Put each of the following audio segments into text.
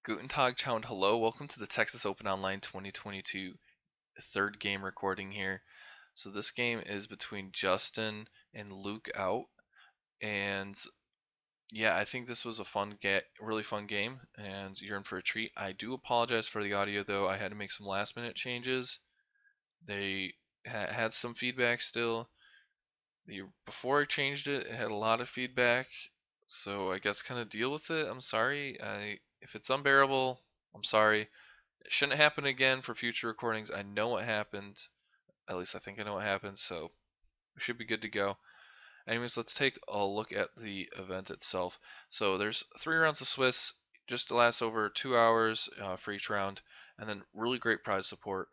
Guten Tag, Ciao, and hello. Welcome to the Texas Open Online 2022 third game recording here. So this game is between Justin and LukeOut, and yeah, I think this was a really fun game, and you're in for a treat. I do apologize for the audio though. I had to make some last-minute changes. They had some feedback still. Before I changed it, it had a lot of feedback, so I guess kind of deal with it. I'm sorry. If it's unbearable, I'm sorry. It shouldn't happen again for future recordings. I know what happened. At least I think I know what happened, so we should be good to go. Anyways, let's take a look at the event itself. So there's 3 rounds of Swiss, just to last over 2 hours for each round, and then really great prize support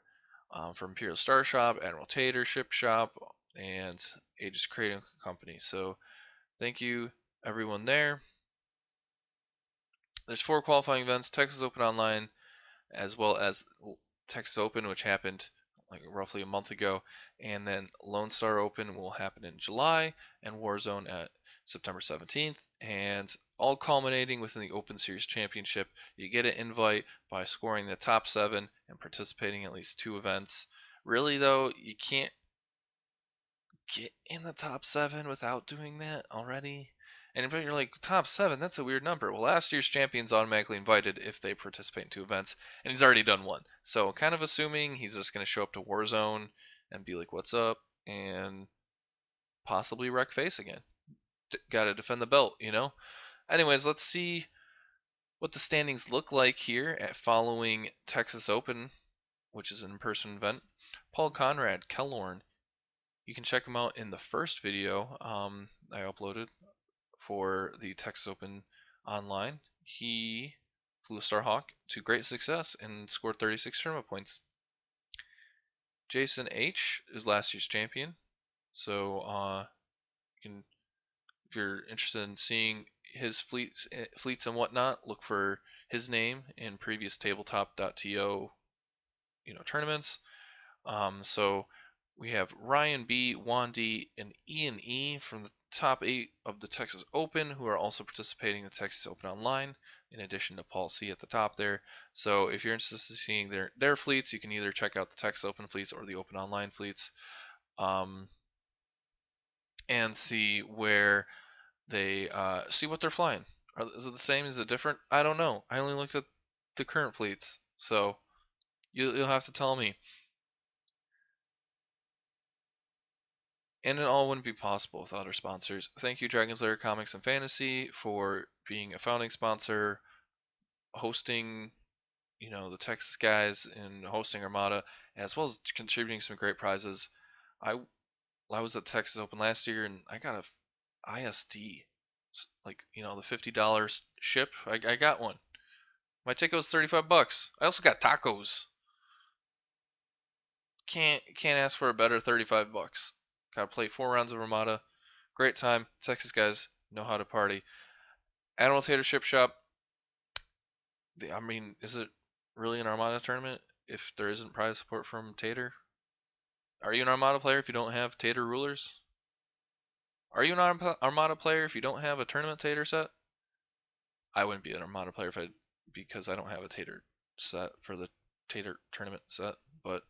from Imperial Star Shop, Admiral Tater Ship Shop, and Aegis Kraken Company. So thank you everyone there. There's 4 qualifying events: Texas Open Online, as well as Texas Open, which happened like roughly a month ago, and then Lone Star Open will happen in July, and Warzone at September 17th, and all culminating within the Open Series Championship. You get an invite by scoring the top 7 and participating in at least 2 events. Really though, you can't get in the top 7 without doing that already. And if you're like, top 7, that's a weird number. Well, last year's champion's automatically invited if they participate in 2 events, and he's already done 1. So kind of assuming he's just going to show up to Warzone and be like, what's up? And possibly wreck face again. Got to defend the belt, you know? Anyways, let's see what the standings look like here at following Texas Open, which is an in-person event. Paul Conrad, Kellorn. You can check him out in the first video I uploaded for the Texas Open Online. He flew a Starhawk to great success and scored 36 tournament points. Jason H is last year's champion, so if you're interested in seeing his fleets and whatnot, look for his name in previous tabletop.to tournaments. So we have Ryan B, Wandy, and Ian E from the top 8 of the Texas Open, who are also participating in the Texas Open Online, in addition to Paul C at the top there. So if you're interested in seeing their fleets, you can either check out the Texas Open fleets or the Open Online fleets, and see where they see what they're flying. Is it the same? Is it different? I don't know. I only looked at the current fleets, so you'll have to tell me. And it all wouldn't be possible without our sponsors. Thank you, Dragon's Lair Comics and Fantasy, for being a founding sponsor, hosting, the Texas guys, and hosting Armada, as well as contributing some great prizes. I was at the Texas Open last year, and I got a ISD, like the $50 ship. I got one. My ticket was $35. I also got tacos. Can't ask for a better $35. Got to play 4 rounds of Armada. Great time. Texas guys know how to party. Admiral Tater Ship Shop. I mean, is it really an Armada tournament if there isn't prize support from Tater? Are you an Armada player if you don't have Tater rulers? Are you an Armada player if you don't have a tournament Tater set? I wouldn't be an Armada player because I don't have a Tater set for the Tater tournament set. But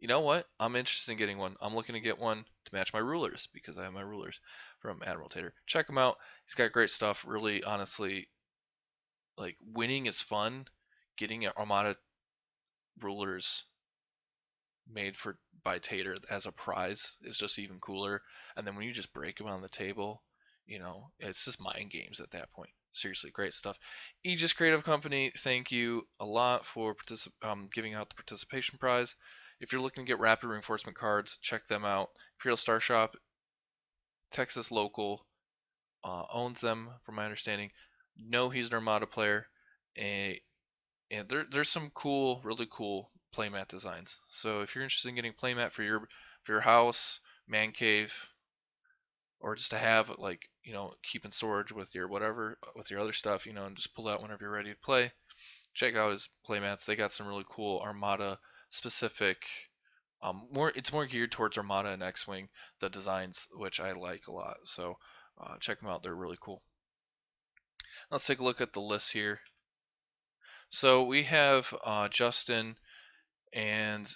you know what? I'm interested in getting one. I'm looking to get one to match my rulers because I have my rulers from Admiral Tater. Check him out. He's got great stuff. Really, honestly, like, winning is fun. Getting Armada rulers made by Tater as a prize is just even cooler. And then when you just break them on the table, it's just mind games at that point. Seriously, great stuff. Aegis Creative Company, thank you a lot for giving out the participation prize. If you're looking to get rapid reinforcement cards, check them out. Imperial Star Shop, Texas local, owns them from my understanding. No, he's an Armada player, and there's some really cool playmat designs. So if you're interested in getting playmat for your house, man cave, or just to have keep in storage with your other stuff, and just pull out whenever you're ready to play, check out his playmats. They got some really cool Armada specific, it's more geared towards Armada and X-Wing, the designs, which I like a lot. So check them out, they're really cool. Let's take a look at the list here. So we have Justin, and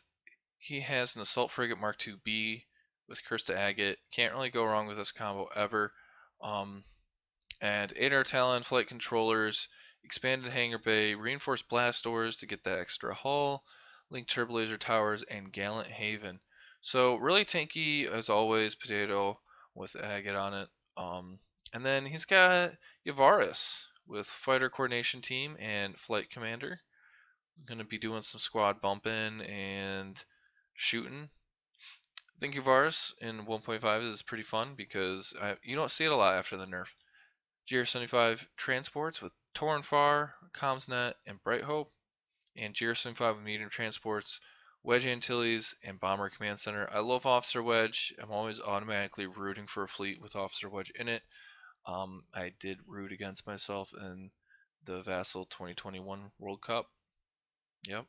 he has an Assault Frigate Mark II-B with Curse to Agate. Can't really go wrong with this combo ever. And 8 Talon flight controllers, expanded hangar bay, reinforced blast doors to get that extra hull, linked turbo laser towers, and gallant haven. So really tanky as always, potato with agate on it. And then he's got Yavaris with fighter coordination team and flight commander. Going to be doing some squad bumping and shooting. I think Yavaris in 1.5 is pretty fun because you don't see it a lot after the nerf. GR75 transports with Torrenfar, Comsnet, and Bright Hope, and GR75 with medium transports, Wedge Antilles, and Bomber Command Center. I love Officer Wedge. I'm always automatically rooting for a fleet with Officer Wedge in it. I did root against myself in the Vassal 2021 World Cup. Yep.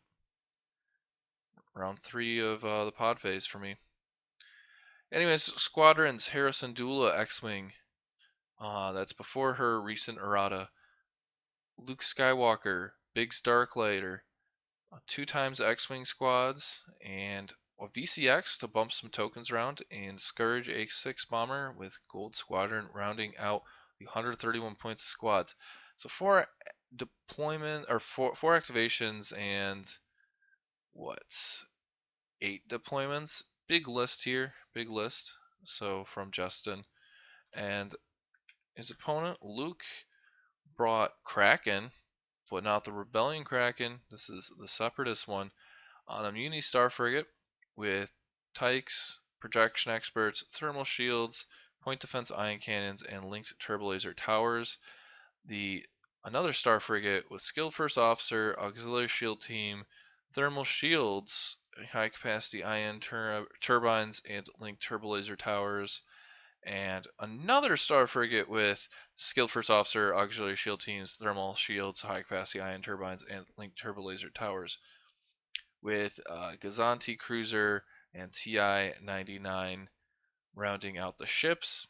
Round 3 of the pod phase for me. Anyways, squadrons, Harrison Dula X-Wing. That's before her recent errata. Luke Skywalker, Biggs Darklighter, 2 times X-Wing squads, and a VCX to bump some tokens around, and Scourge H6 Bomber with Gold Squadron rounding out the 131 points of squads. So 4 deployment or 4 activations and what? 8 deployments. Big list here, big list. So from Justin, and his opponent Luke brought Kraken, but not the Rebellion Kraken. This is the Separatist one on a Muni Star Frigate with Tykes, Projection Experts, Thermal Shields, Point Defense Ion Cannons, and linked Turbo Laser Towers. Another Star Frigate with Skilled First Officer, Auxiliary Shield Team, Thermal Shields, High Capacity Ion Turbines, and linked Turbo Laser Towers. And another Star Frigate with Skilled First Officer, Auxiliary Shield Teams, Thermal Shields, High Capacity Ion Turbines, and linked Turbo Laser Towers. With Gazanti Cruiser and TI-99 rounding out the ships.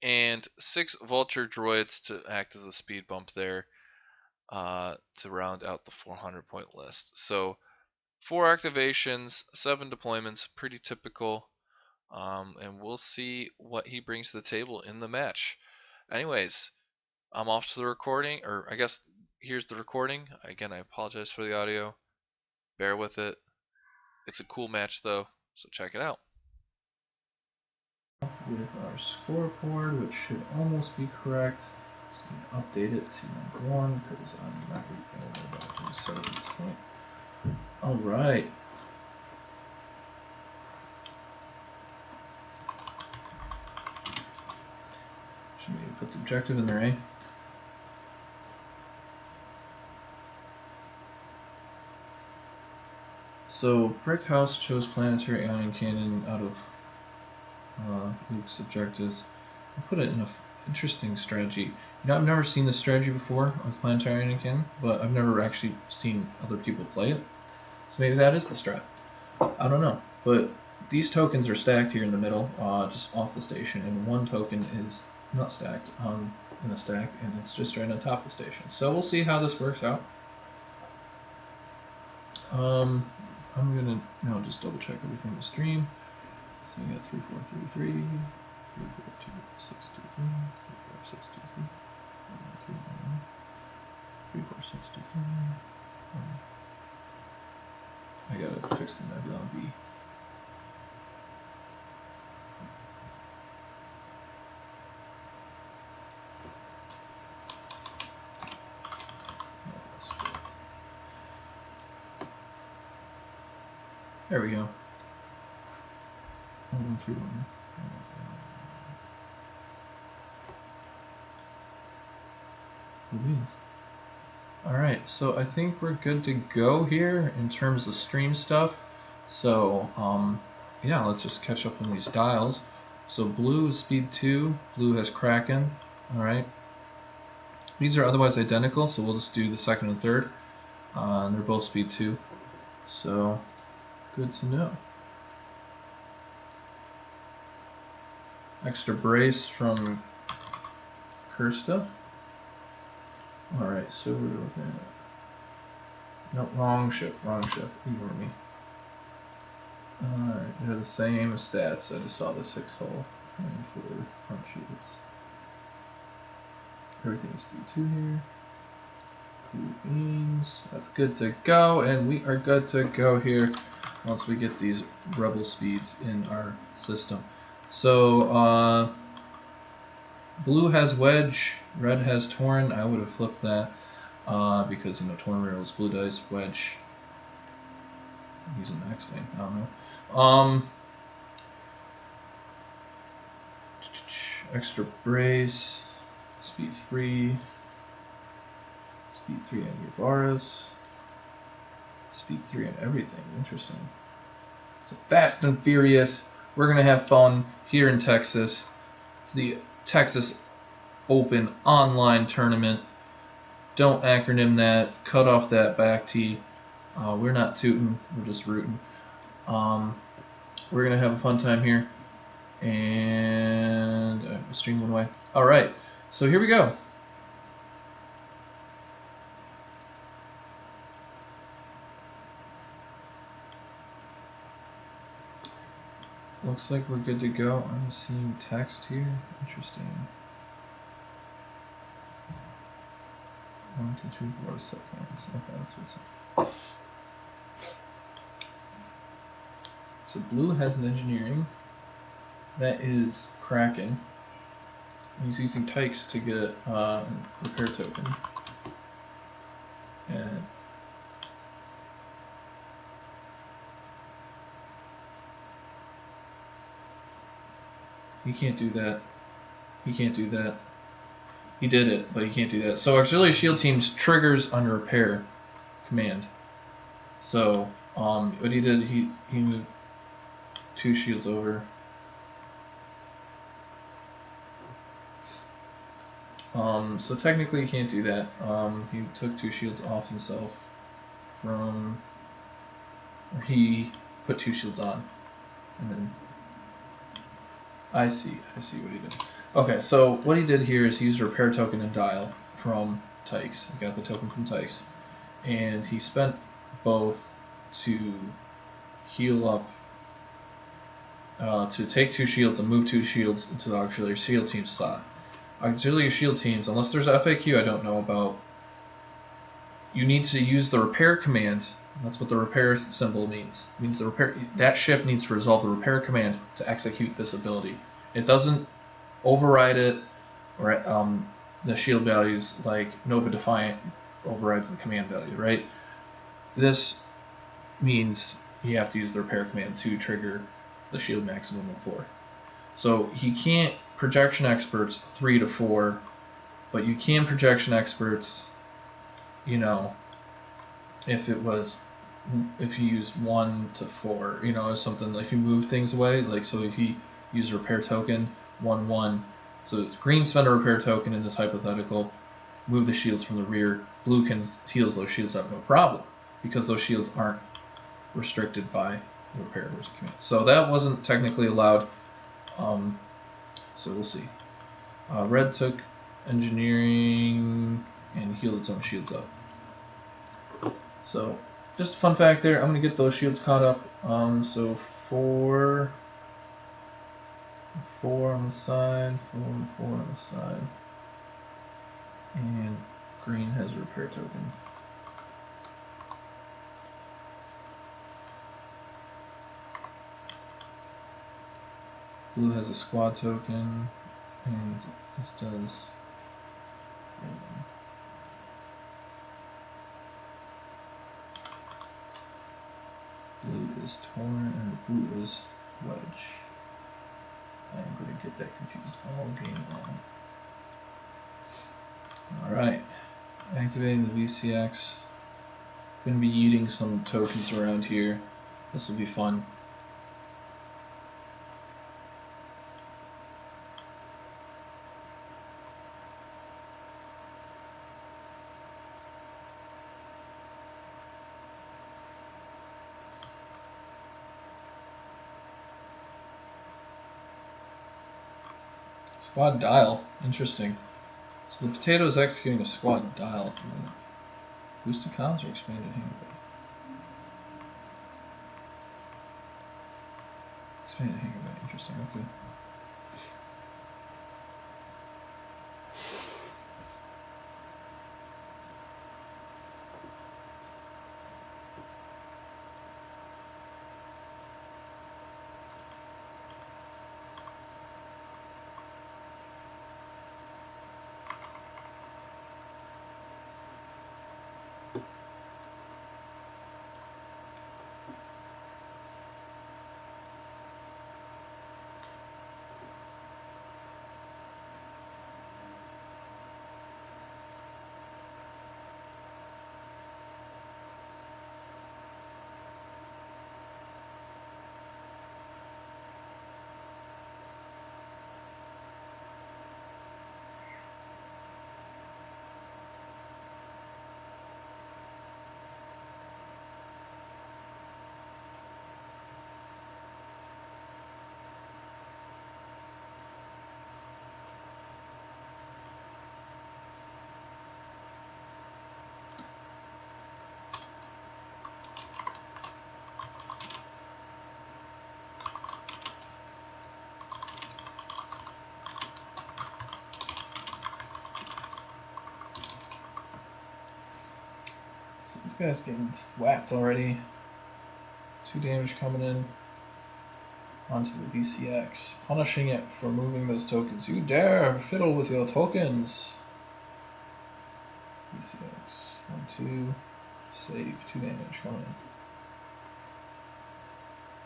And 6 Vulture Droids to act as a speed bump there to round out the 400-point list. So 4 activations, 7 deployments, pretty typical. And we'll see what he brings to the table in the match. Anyways, I'm off to the recording, or I guess here's the recording. Again, I apologize for the audio. Bear with it. It's a cool match though, so check it out. With our scoreboard, which should almost be correct. Just need to update it to number 1 because I'm not going to start at this point. Alright. Should maybe put the objective in there, eh? So, Brikhause chose Planetary Ion Cannon out of Luke's objectives. I put it in an interesting strategy. You know, I've never seen this strategy before with Planetary Ion Cannon, but I've never actually seen other people play it. So maybe that is the strat. I don't know. But these tokens are stacked here in the middle, just off the station, and 1 token is not stacked in a stack, and it's just right on top of the station. So we'll see how this works out. I'm gonna now just double check everything in the stream. So we got 3433, 342623, 34623, 34623. I gotta fix the nebula B. There we go. 131. Alright, so I think we're good to go here in terms of stream stuff. So, yeah, let's just catch up on these dials. So blue is speed 2, blue has Kraken. Alright. These are otherwise identical, so we'll just do the second and third. And they're both speed 2. So, good to know. Extra brace from Kirsta. Alright, so we're looking at... No, wrong ship. Ignore me. Alright, they're the same stats. I just saw the 6 hull and for front shields. Everything is B2 here. Cool beams. That's good to go, and we are good to go here once we get these rebel speeds in our system. So, blue has wedge, red has torn. I would have flipped that because, you know, torn rails, blue dice, wedge. I'm using max wing. I don't know. Extra brace, speed 3. Speed 3 on Guevara's. Speed 3 on everything. Interesting. So Fast and Furious. We're going to have fun here in Texas. It's the Texas Open online tournament. Don't acronym that. Cut off that back T. We're not tooting. We're just rooting. We're going to have a fun time here. And the stream went away. Alright. So here we go. Looks like we're good to go. I'm seeing text here. Interesting. 1, 2, 3, 4 seconds. Okay, that's what's up. So blue has an engineering. That is Kraken. He's using Tykes to get repair token. And he can't do that. He can't do that. He did it, but he can't do that. So auxiliary shield teams triggers on repair command. So what he did, he moved 2 shields over. So technically he can't do that. He took 2 shields off himself from, or he put 2 shields on, and then I see what he did. Okay, so what he did here is he used a repair token and dial from Tykes. He got the token from Tykes, and he spent both to heal up, to take 2 shields and move 2 shields into the auxiliary shield team slot. Auxiliary shield teams, unless there's FAQ I don't know about, you need to use the repair command. That's what the repair symbol means. It means the repair, that ship needs to resolve the repair command to execute this ability. It doesn't override it, or the shield values like Nova Defiant overrides the command value, right? This means you have to use the repair command to trigger the shield maximum of 4. So he can't projection experts 3 to 4, but you can projection experts, you know, if you use 1 to 4, you know, or something, like if you move things away, like, so if you use a repair token 1/1, so green spend a repair token in this hypothetical, move the shields from the rear, blue can heals those shields up no problem, because those shields aren't restricted by the repair command. So that wasn't technically allowed. So we'll see. Red took engineering and healed its own shields up. So just a fun fact there. I'm gonna get those shields caught up. So 4 on the side, 4 on the side, and green has a repair token. Blue has a squad token, and this does. Blue is torn, and blue is wedge. I'm going to get that confused all game long. Alright, activating the VCX. Going to be eating some tokens around here. This will be fun. Squad dial, interesting. So the potato is executing a squad dial at the moment. Boosted comms or expanded hangar? Expanded hangar, interesting, okay. So this guy's getting whacked already. 2 damage coming in onto the VCX, punishing it for moving those tokens. You dare fiddle with your tokens! VCX, 1, 2, save, 2 damage coming in.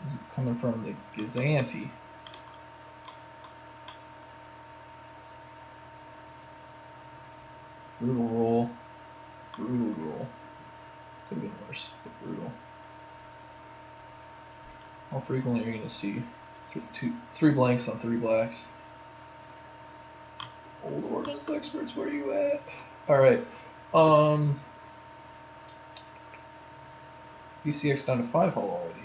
This is coming from the Gazanti. Brutal roll. Brutal roll. Could have been worse, but brutal. How frequently are you going to see 3 blanks on 3 blacks? Old ordnance experts, where are you at? Alright. VCX down to 5 hull already.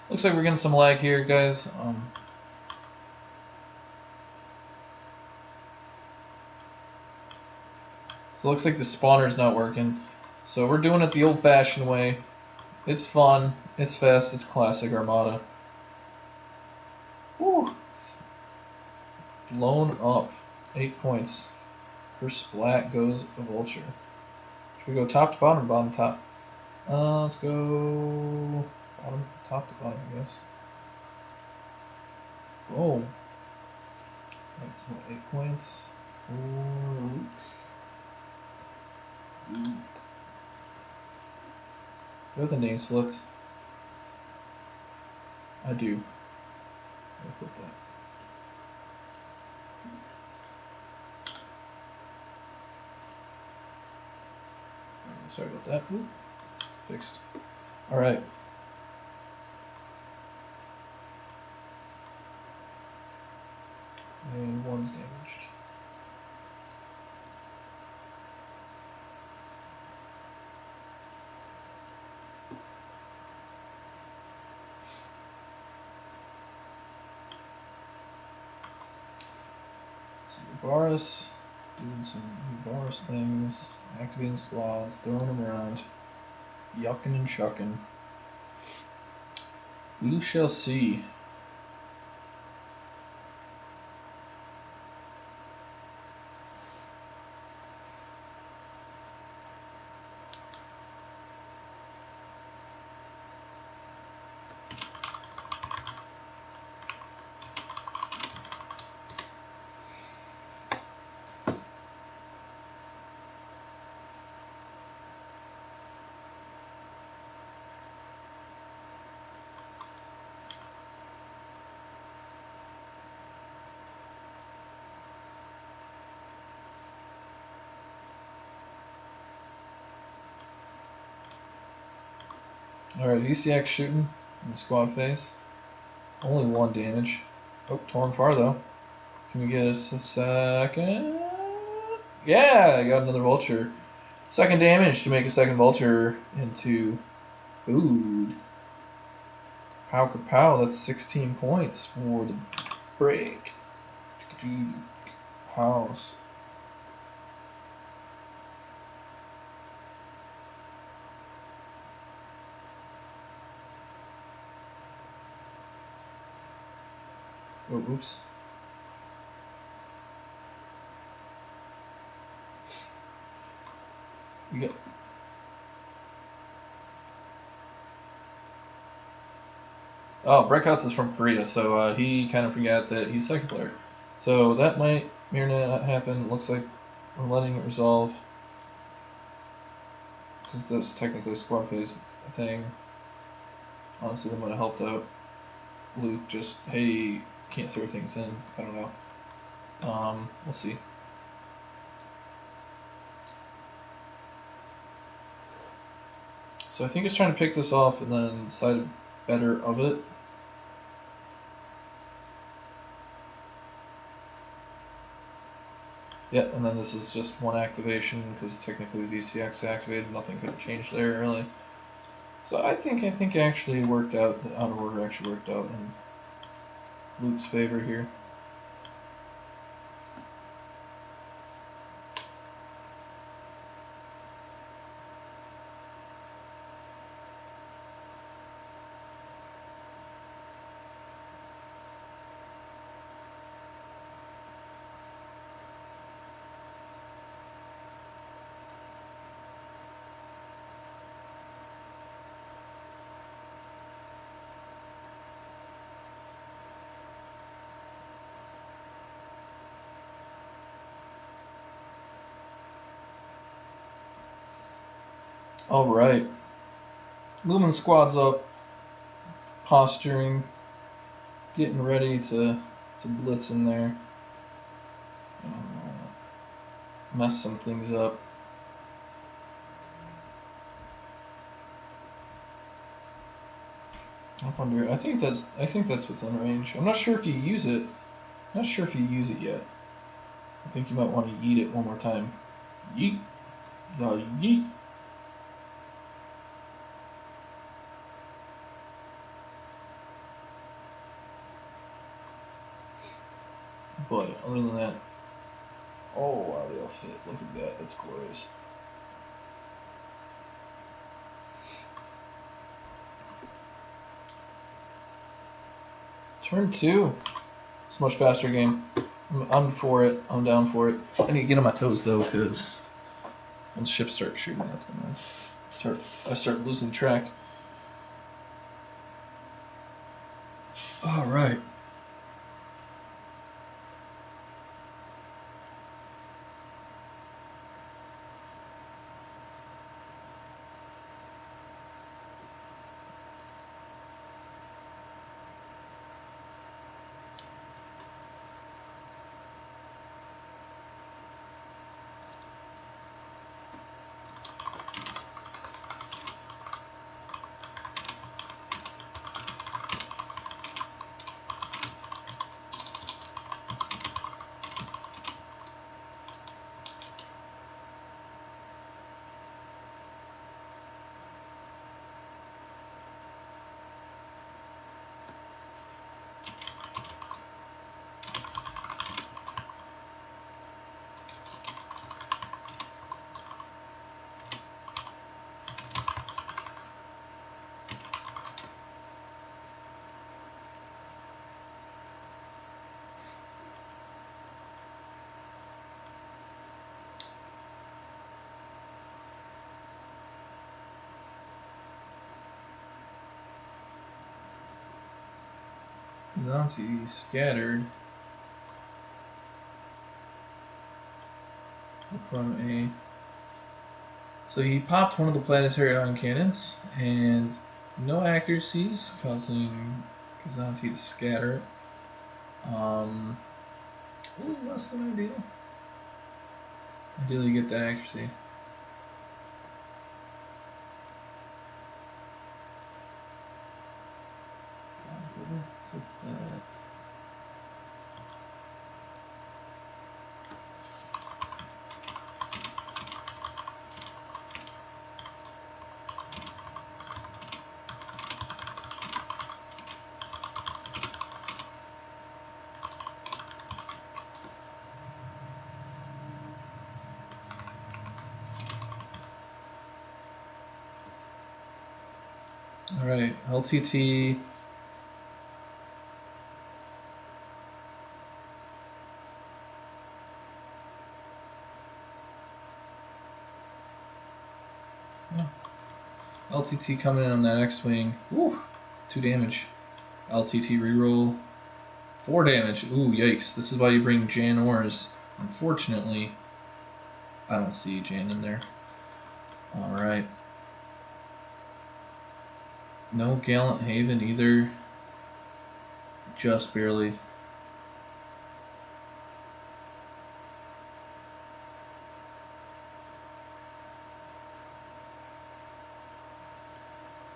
Looks like we're getting some lag here, guys. So it looks like the spawner's not working. So we're doing it the old-fashioned way. It's fun, it's fast, it's classic Armada. Woo! Blown up. 8 points. Per splat goes a vulture. Should we go top to bottom or bottom to top? Let's go bottom, top to bottom, I guess. Boom. That's what, 8 points for Luke. Do you have the names flipped? I do. I'll flip that. Sorry about that. Ooh, fixed. Alright. And one's damaged. So Boris doing some Boris things, activating squads, throwing them around, yucking and shucking. We shall see. Alright, VCX shooting in the squad phase. Only 1 damage. Oh, torn far though. Can we get a second? Yeah, I got another vulture. Second damage to make a second vulture into food. Pow kapow, that's 16 points for the break. House. Oh, oops. We got. Oh, Brikhause is from Korea, so he kind of forgot that he's second player. So that might not happen. It looks like we're letting it resolve. Because that's technically a squad phase thing. Honestly, that might have helped out Luke. Just, hey, can't throw things in. I don't know. We'll see. So I think he's trying to pick this off and then decide better of it. Yeah, and then this is just one activation because technically the VCX activated. Nothing could have changed there really. So I think actually worked out. The out of order actually worked out in Luke's favor here. All right, moving squads up, posturing, getting ready to blitz in there, mess some things up. I wonder. I think that's within range. I'm not sure if you use it. Not sure if you use it yet. I think you might want to yeet it one more time. Yeet. Yeet. But other than that, oh wow, they all fit. Look at that. That's glorious. Turn 2. It's a much faster game. I'm for it. I'm down for it. I need to get on my toes though, because once ships start shooting, that's gonna start losing track. All right. Kazanti scattered from a. So he popped one of the planetary ion cannons, and no accuracies, causing Kazanti to scatter it. A little less than ideal. Ideally, you get that accuracy. Flip that. Alright, LTT. Yeah. LTT coming in on that X-Wing. Woo! 2 damage. LTT reroll. 4 damage. Ooh, yikes. This is why you bring Jan Ors. Unfortunately, I don't see Jan in there. Alright. No Gallant Haven either. Just barely.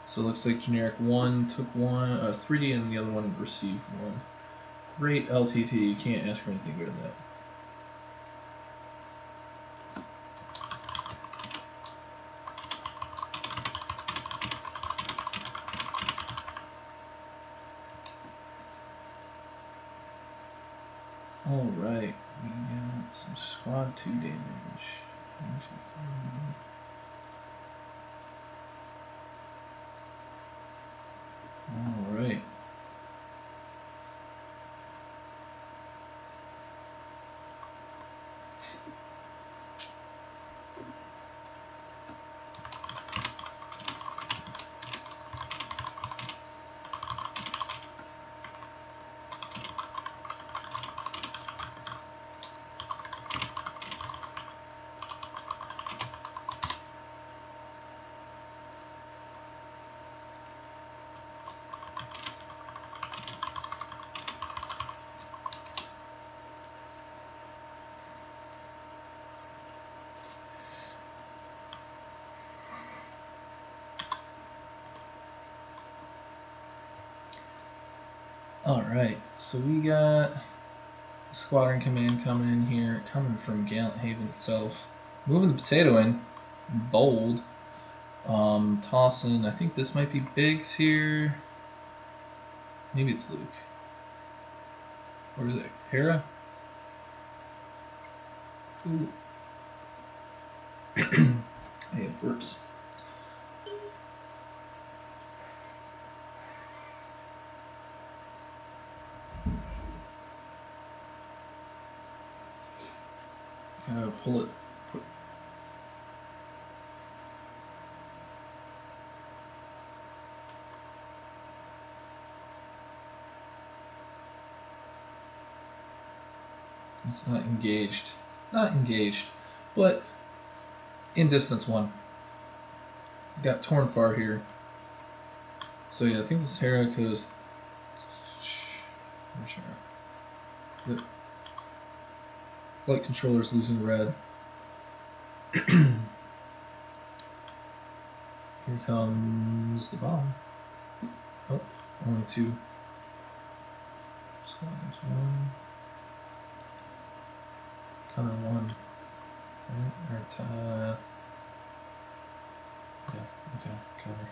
So it looks like generic 1 took 1, 3D, and the other one received 1. Great LTT. You can't ask for anything better than that. Alright, we got some squad 2 damage. 1, 2, 3. Alright. Alright, so we got Squadron Command coming in here, coming from Gallant Haven itself. Moving the potato in. Bold. Tossing, I think this might be Biggs here. Maybe it's Luke. Or is it Hera? Ooh. Hey, burps. Pull it. It's not engaged. Not engaged. But in distance 1. Got torn far here. So yeah, I think this is Hera because the flight controller is losing red. Here comes the bomb. Oh, only 2. Squadrons 1. Cover 1. Right, yeah, okay, cover.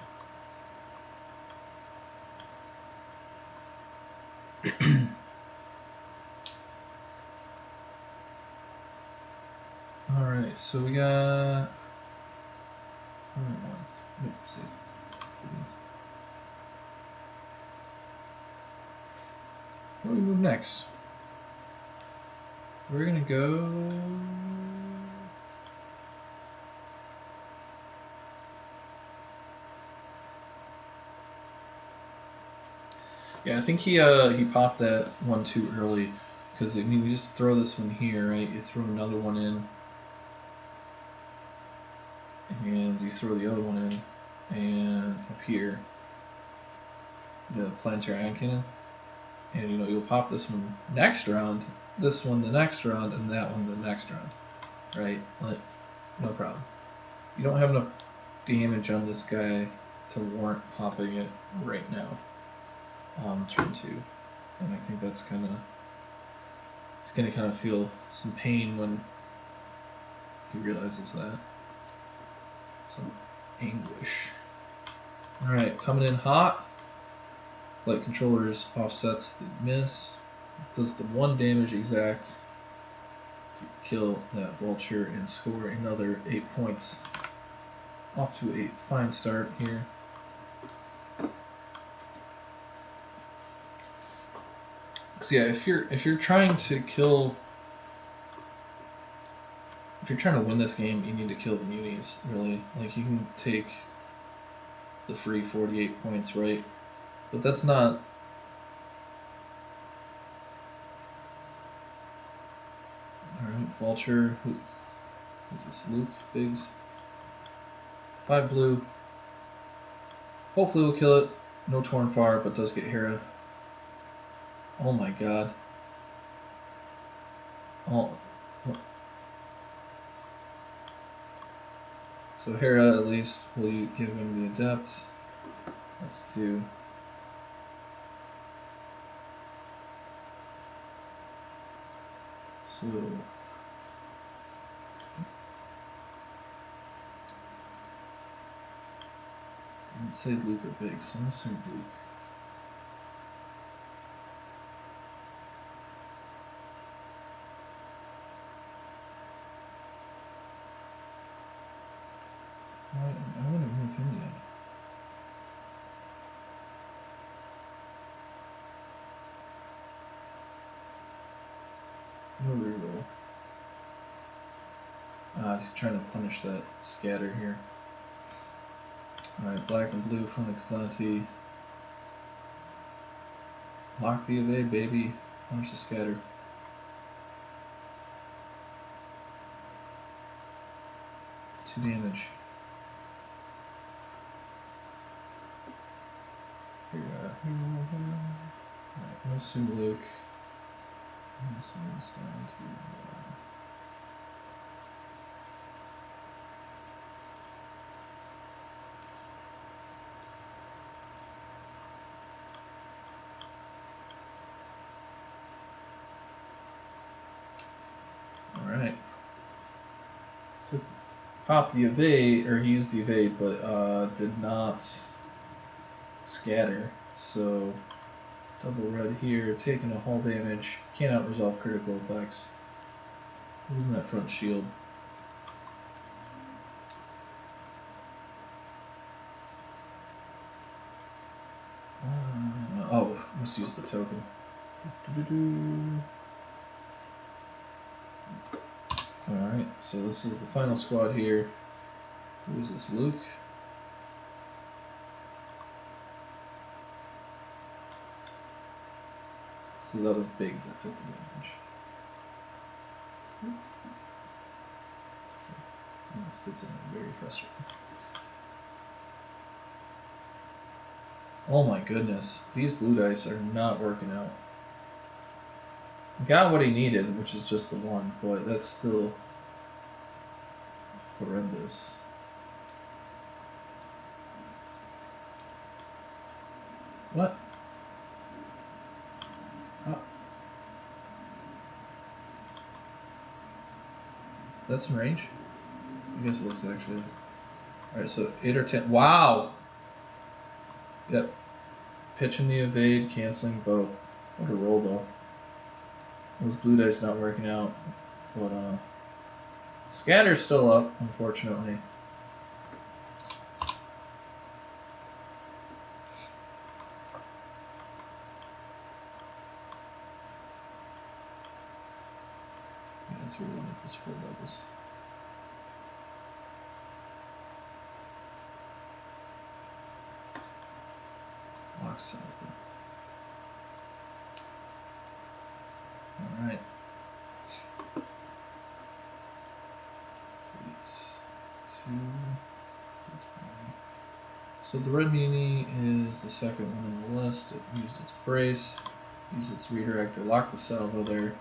Alright, so we got. Let's see. Where do we move next? We're gonna go. Yeah, I think he popped that one too early, because I mean you just throw this one here, right? You throw another one in, and you throw the other one in, and up here, the planetary ion cannon, and you know you'll pop this one next round, this one the next round, and that one the next round, right? Like, no problem. You don't have enough damage on this guy to warrant popping it right now. Turn 2, and I think that's kind of, he's gonna kind of feel some pain when he realizes that. Some anguish. All right, coming in hot. Flight controllers offsets the miss. Does the 1 damage exact to kill that vulture and score another 8 points. Off to a fine start here. So yeah, if you're trying to kill, if you're trying to win this game, you need to kill the munis. Really, like you can take the free 48 points, right? But that's not. All right, vulture. Who's this? Luke Biggs. 5 blue. Hopefully we'll kill it. No torn far, but does get Hera. Oh my god. Oh. So Hera at least will you give him the adept. That's 2. So I didn't say Luke or Big, so I'm gonna assume Luke. I wouldn't move him yet. No reroll. He's trying to punish that scatter here. Alright, black and blue from the Kazanti. Lock the evade, baby. Punish the scatter. Two damage. Here, alright, I'm gonna assume Luke. I'm gonna assume this down to Alright. So pop the evade, or he used the evade, but did not scatter. So double red here, taking a hull damage, cannot resolve critical effects. Losing that front shield. Oh, must use the token. Alright, so this is the final squad here. Who is this, Luke? So that was Biggs that took the damage. So, this did something very frustrating. Oh my goodness, these blue dice are not working out. Got what he needed, which is just the 1, but that's still horrendous. What? That's in range? I guess it looks actually. Alright, so 8 or 10. Wow! Yep. Pitching the evade, canceling both. What a roll though. Those blue dice not working out. But Scatter's still up, unfortunately. Yeah, that's really one of his full levels. Lock cycle. So the red meanie is the second one on the list. It used its brace, used its redirect to lock the salvo there.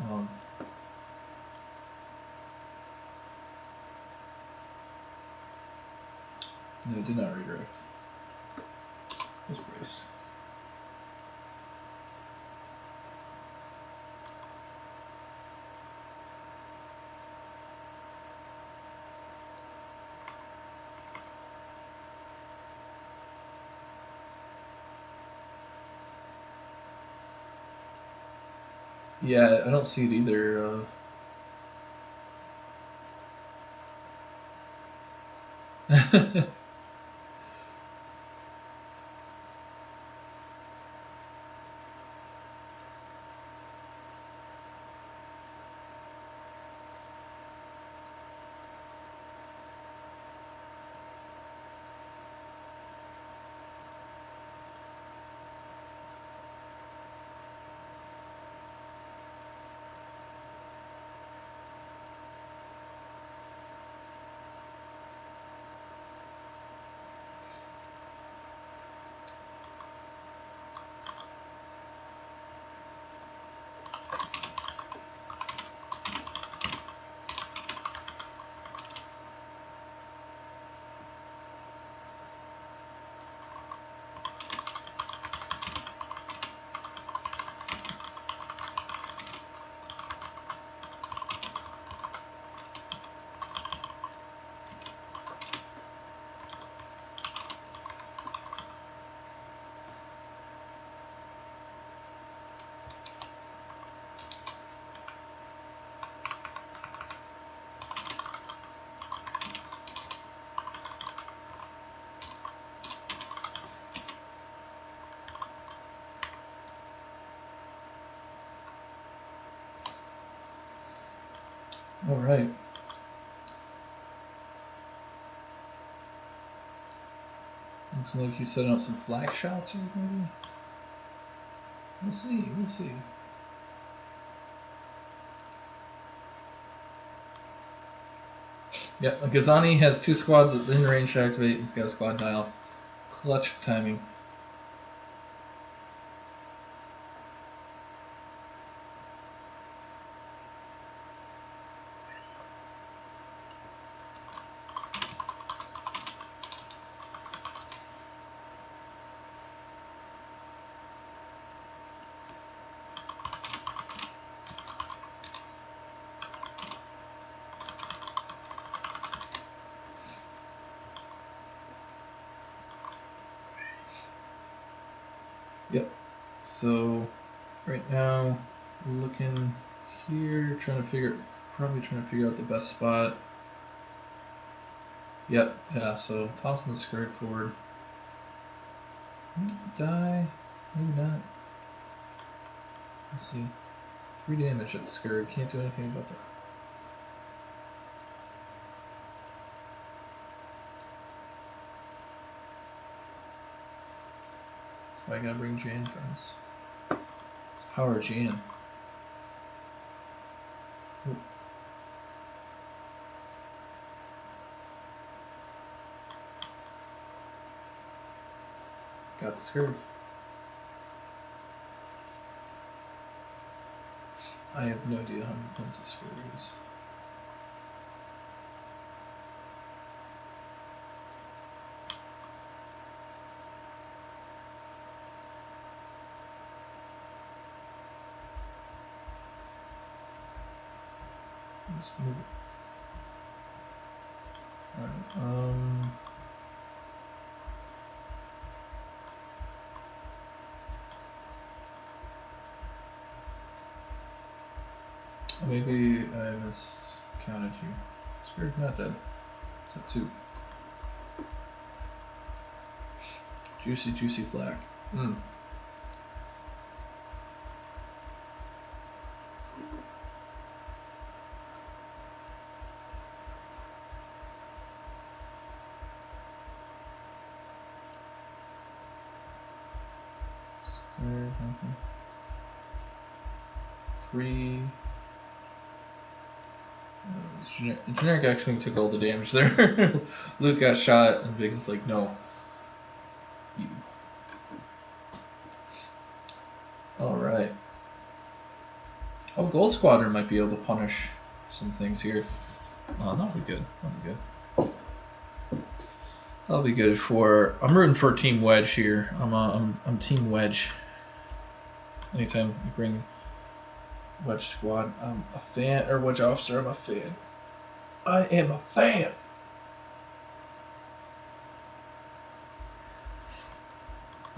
No, it did not redirect. It was braced. Yeah, I don't see it either. All right. Looks like he's setting up some flag shots here, maybe. We'll see. We'll see. Yep, Gazani has 2 squads in range to activate. He's got a squad dial. Clutch timing. Yep. So right now, looking here, probably trying to figure out the best spot. Yep. Yeah. So tossing the skirt forward. Die. Maybe not. Let's see. 3 damage at the skirt. Can't do anything about that. So I gotta bring Jan, friends. Power Jan. Ooh. Got the skirt. I have no idea how many points the skirt is. Let's move it. Alright, maybe I miscounted you. Spirit not dead. It's at 2. Juicy, juicy black. Mm. Spirit, nothing. 3. Generic X-Wing took all the damage there. Luke got shot, and Biggs is like, no. You. Alright. Oh, Gold Squadron might be able to punish some things here. That'll be good. That'll be good. That'll be good for. I'm rooting for Team Wedge here. I'm Team Wedge. Anytime you bring Wedge Squad, I'm a fan, or Wedge Officer, I'm a fan. I am a fan.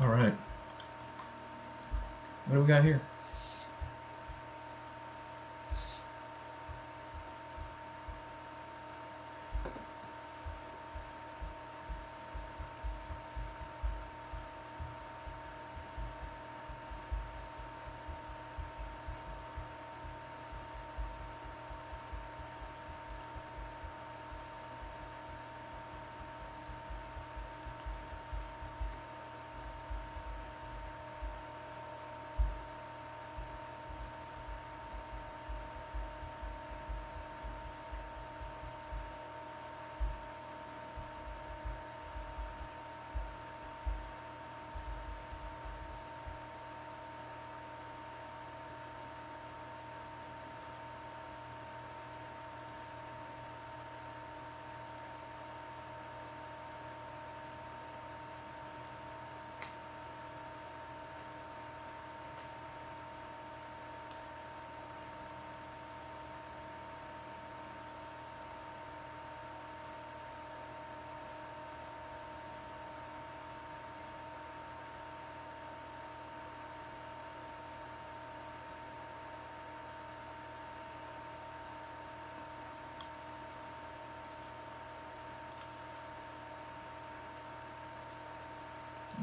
All right. What do we got here?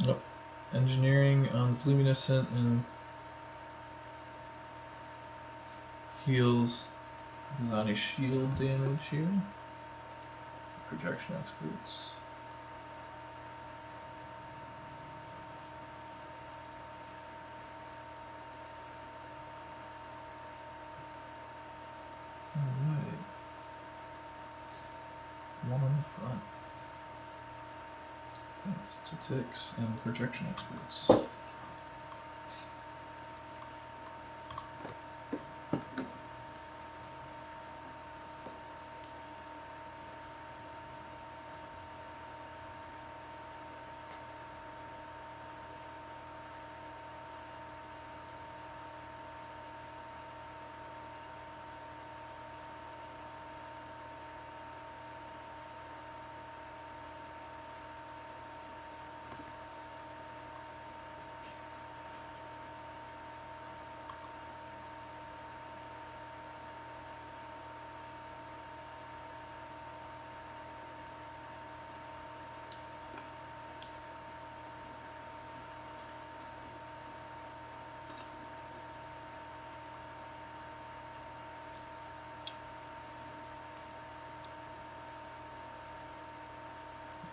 Nope. Engineering on Luminescent and heals Zani shield damage here. Projection experts. Alright. One on the front. Statistics and projection experts.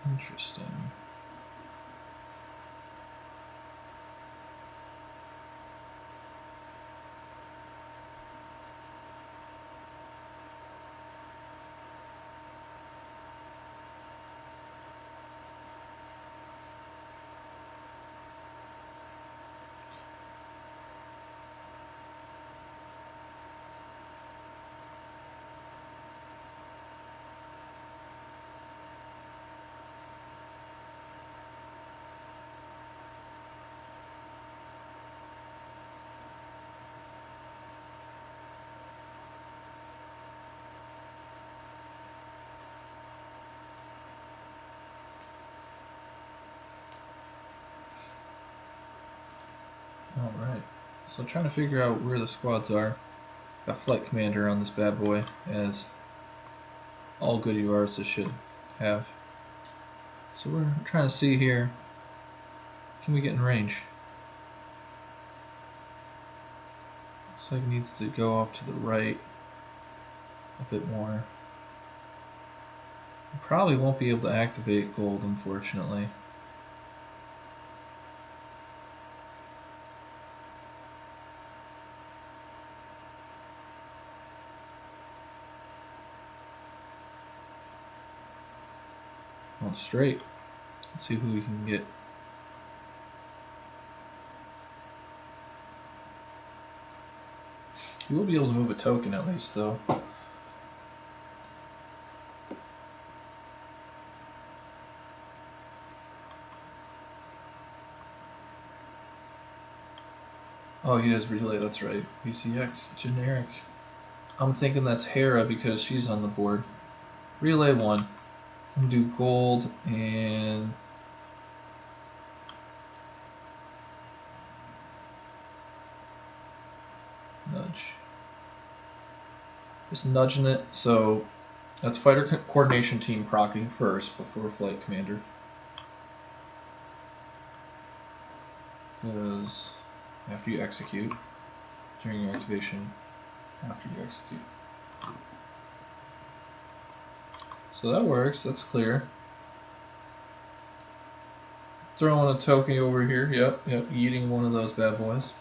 Interesting. Alright, so trying to figure out where the squads are. Got Flight Commander on this bad boy, as all good URs should have. So we're trying to see here, can we get in range? Looks like it needs to go off to the right a bit more. We probably won't be able to activate gold, unfortunately. Going straight. Let's see who we can get. He will be able to move a token at least, though. Oh, he does relay, that's right. BCX, generic. I'm thinking that's Hera because she's on the board. Relay 1. I'm going to do gold and... nudge. Just nudging it, so that's fighter coordination team proccing first before flight commander. Because after you execute, during your activation, after you execute. So that works, that's clear. Throwing a token over here, yep, eating one of those bad boys.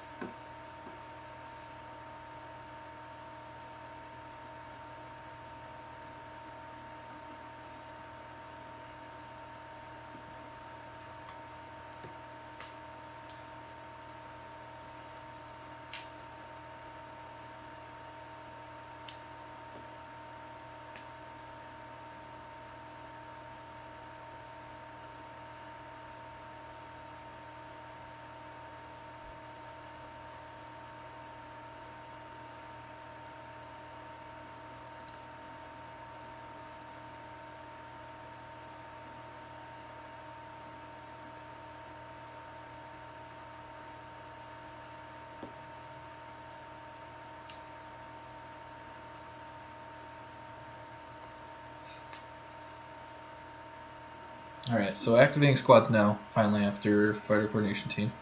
Alright, so activating squads now, finally after fighter coordination team,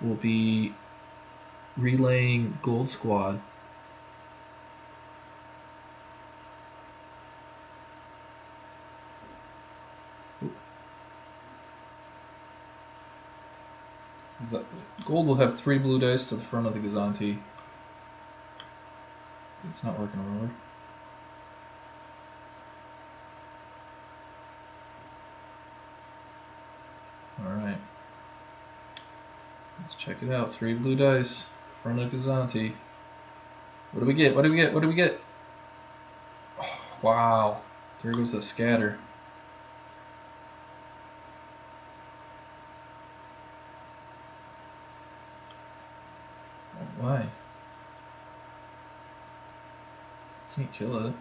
will be relaying gold squad. Gold will have 3 blue dice to the front of the Gazanti. It's not working, remember? Alright. Let's check it out. 3 blue dice, front of Gazanti. What do we get? What do we get? What do we get? Oh, wow. There goes the scatter. Oh, why? Can't kill it.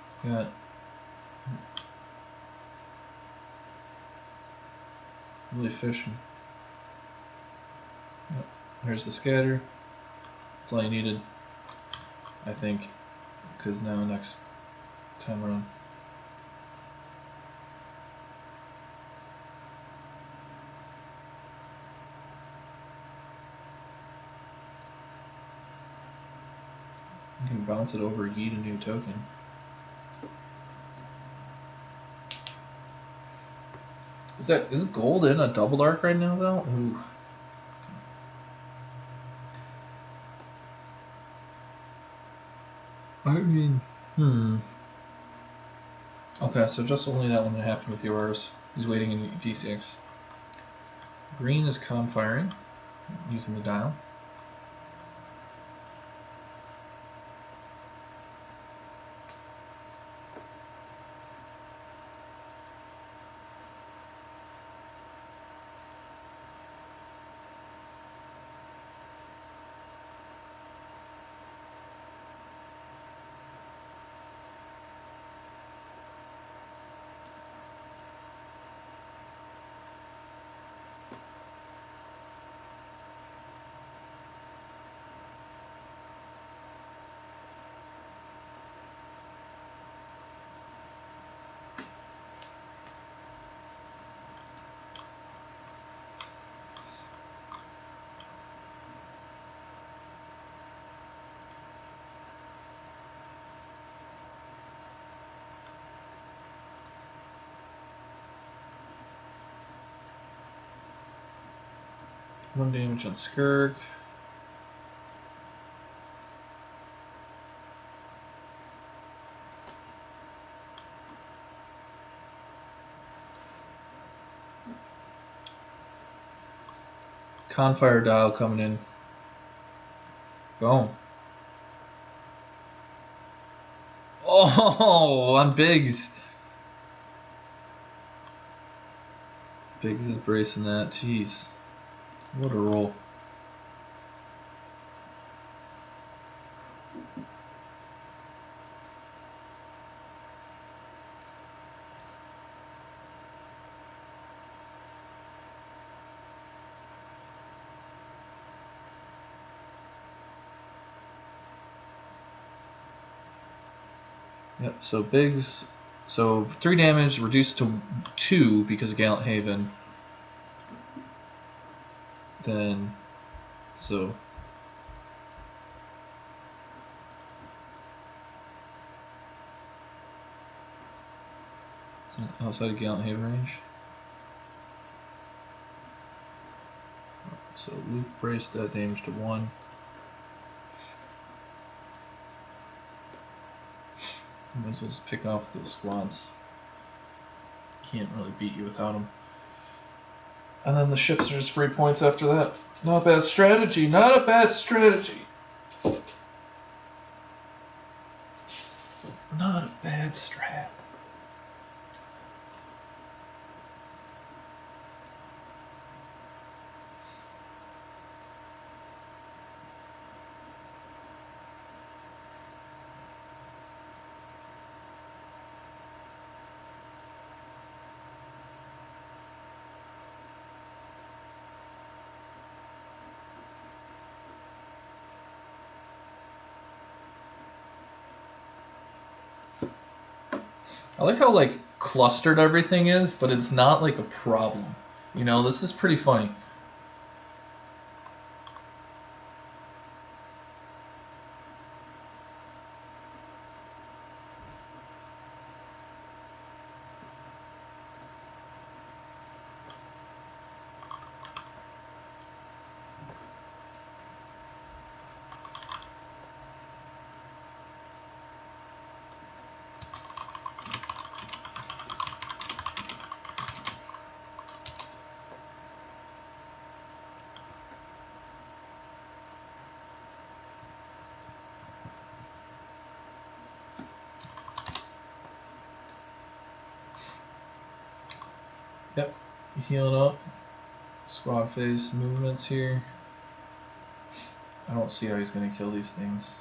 It's got... really efficient. Yep. There's the scatter. That's all you needed, I think, because now next time around. You can bounce it over, yeet a new token. Is gold in a double arc right now though? Ooh. I mean, Okay, so just only that one that happened with yours. He's waiting in D6. Green is con firing, using the dial. One damage on Skirk. Confire dial coming in. Boom. Oh, on Biggs. Biggs is bracing that. Jeez. What a roll. Yep, so Biggs, so 3 damage reduced to 2 because of Gallant Haven. Then, so outside of Gallant Haven range. So Luke braced that damage to 1. Might as well just pick off those squads. Can't really beat you without them. And then the ships are just free points after that. Not a bad strategy. Not a bad strategy. Not a bad strat. I like how like clustered everything is, but it's not like a problem. You know, this is pretty funny. Yep, healing up. Squad phase movements here. I don't see how he's going to kill these things.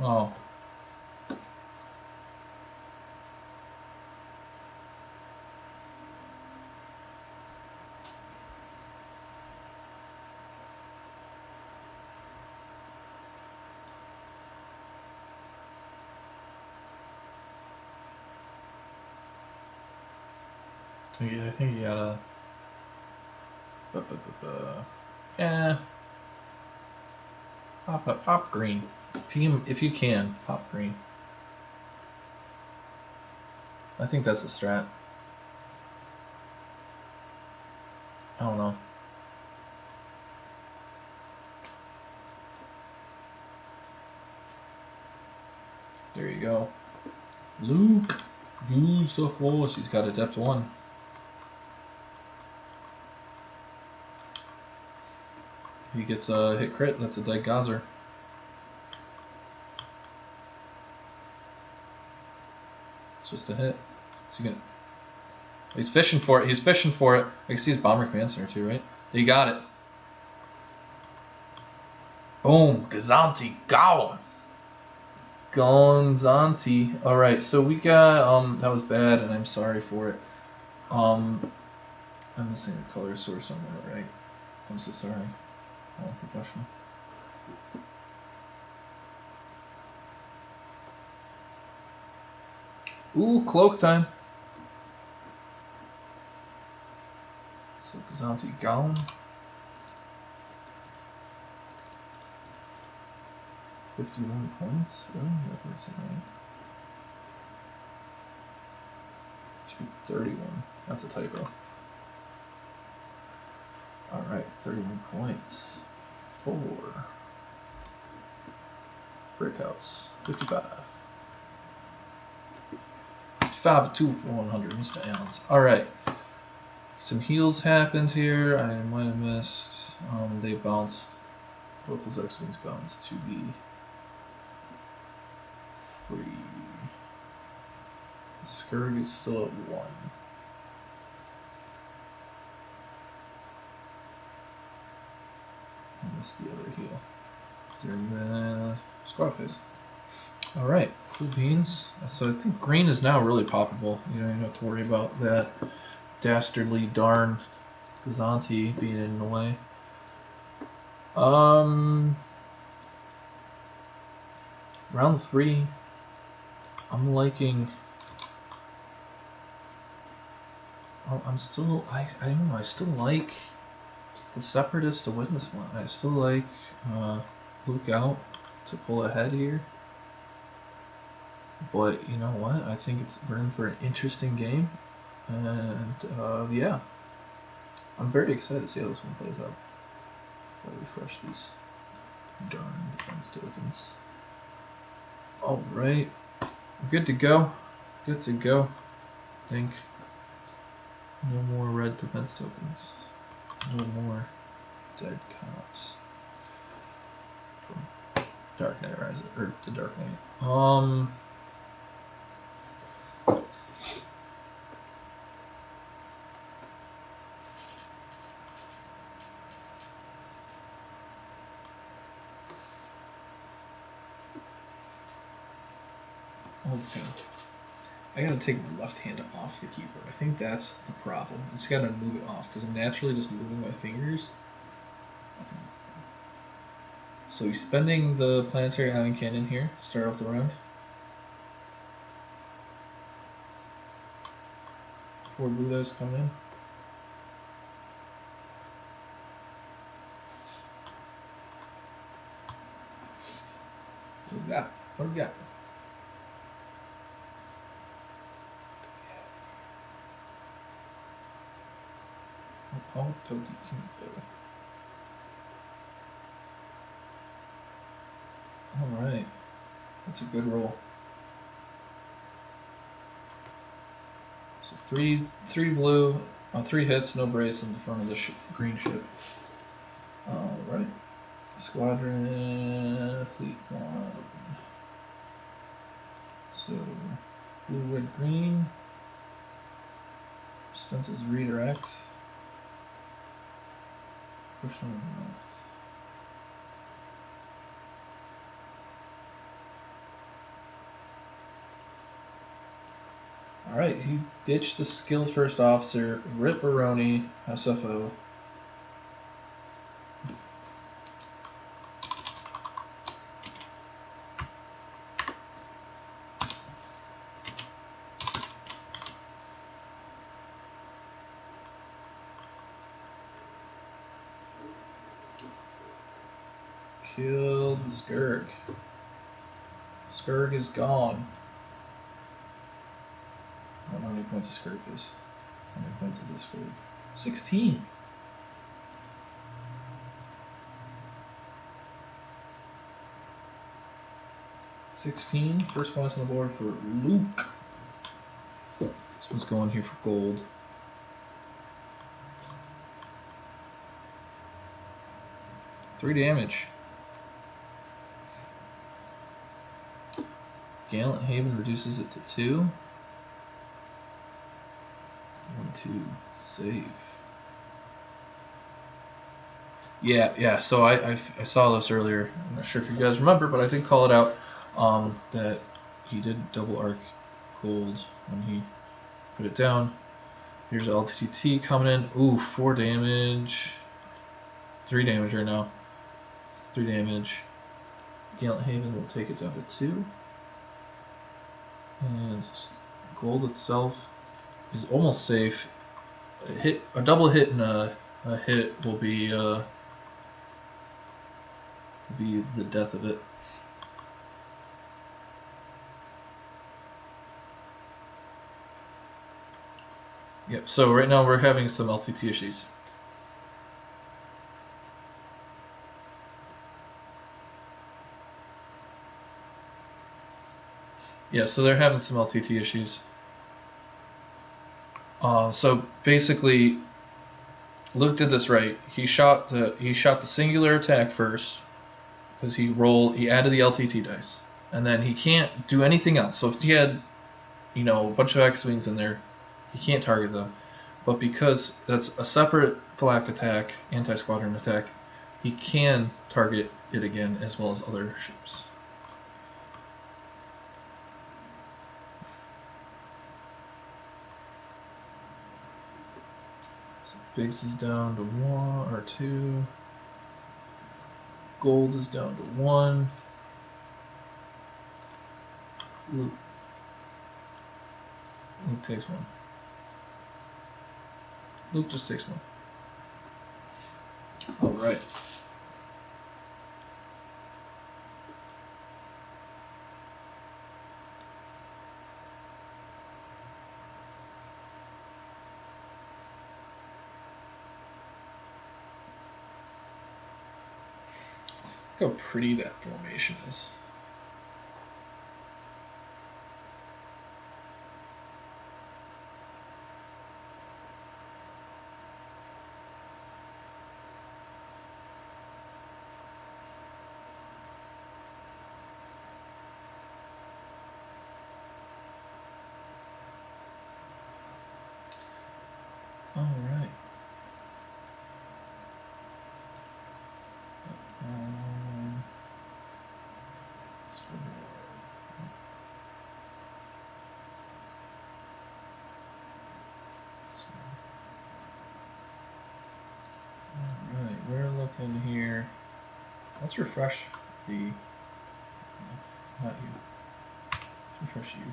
Oh. I think you gotta. Yeah. Pop green. If you can, pop green. I think that's a strat. I don't know. There you go. Luke, use the force. He's got Adept 1. He gets a hit crit. That's a dead Gazer. It's just a hit. So you can. He's fishing for it. He's fishing for it. I can see his Bomber Command Center too, right? He got it. Boom. Gazanti Gollum. Gonzanti. Alright, so we got that was bad and I'm sorry for it. I'm missing a color source on that, right? I'm so sorry. Oh, professional. Ooh, cloak time. So Gazanti Gollum. 51 points? Really? That's insane. Should be 31. That's a typo. Alright, 31 points. 4. Brikhause, 55. 55 to 100, Mr. Allen's. Alright. Some heals happened here. I might have missed. They bounced. Both those X-Wings bounced to the 3. The Scourge is still at 1. I missed the other heal during the squad phase. Alright, cool beans. So I think green is now really poppable. You don't even have to worry about that dastardly darn Gazanti being in the way. Round 3, I'm liking. I'm still. I don't know. I still like the Separatist to witness one. I still like LukeOut to pull ahead here. But you know what? I think we're in for an interesting game, and yeah, I'm very excited to see how this one plays out. I'll refresh these darn defense tokens. All right, good to go. Good to go. I think no more red defense tokens. No more dead cops from Dark Knight Rises or the Dark Knight. Okay. I gotta take my left hand off the keyboard. I think that's the problem. I just gotta move it off because I'm naturally just moving my fingers. I think that's good. So he's spending the planetary ion cannon here. Start off the round. 4 Buddhas come in. What do we got? What do we got? Oh, alright. That's a good roll. So three blue, 3 hits, no brace in the front of the green ship. Alright. Squadron Fleet 1. So blue, red, green. Spence's redirect. Push on the left. Alright, he ditched the skill first officer, Ripperoni, SFO. Killed the Scourge. Scourge is gone. I don't know how many points the Scourge is. How many points is this Scourge? 16. First points on the board for Luke. This one's going here for gold. Three damage. Gallant Haven reduces it to 2. 1, 2, save. Yeah. So I saw this earlier. I'm not sure if you guys remember, but I did call it out that he did double arc gold when he put it down. Here's LTT coming in. Ooh, 4 damage. 3 damage right now. 3 damage. Gallant Haven will take it down to 2. And gold itself is almost safe. A double hit and a hit will be the death of it. Yep. So right now we're having some LTT issues. Yeah, so they're having some LTT issues. So basically, Luke did this right. He shot the singular attack first because he added the LTT dice, and then he can't do anything else. So if he had, a bunch of X-wings in there, he can't target them. But because that's a separate flak attack, anti-squadron attack, he can target it again as well as other ships. So Biggs is down to 1 or 2. Gold is down to 1. Luke takes 1. Luke just takes 1. Alright. Look how pretty that formation is. Alright. Alright, we're looking here. Let's refresh the. Not you. Let's refresh you.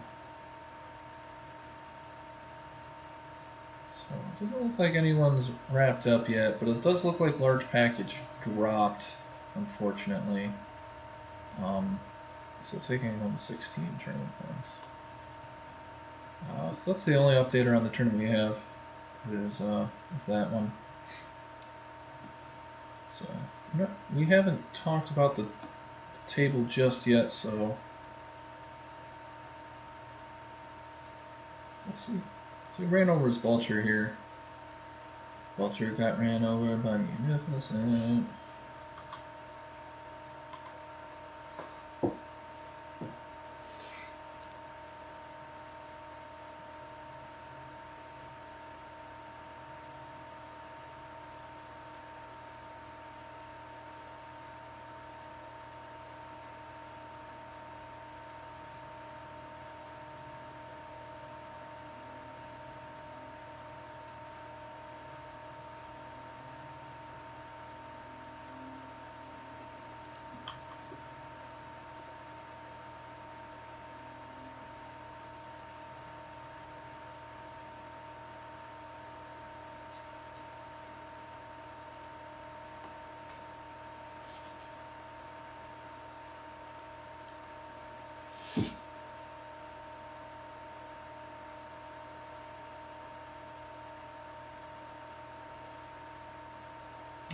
So it doesn't look like anyone's wrapped up yet, but it does look like large package dropped, unfortunately. So taking home 16 tournament points. So that's the only update around the tournament we have. Is that one. So we haven't talked about the table just yet, so let's see. So he ran over his Vulture here. Vulture got ran over by Munificent.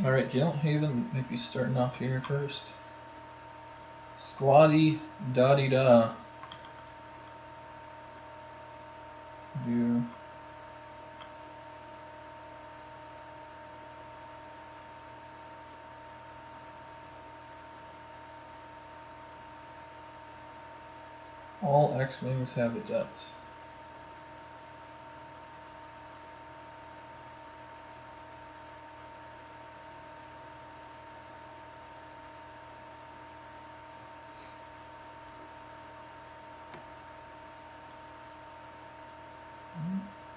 Alright, Haven might be starting off here first. Squatty da da. Do all X-Wings have a debt?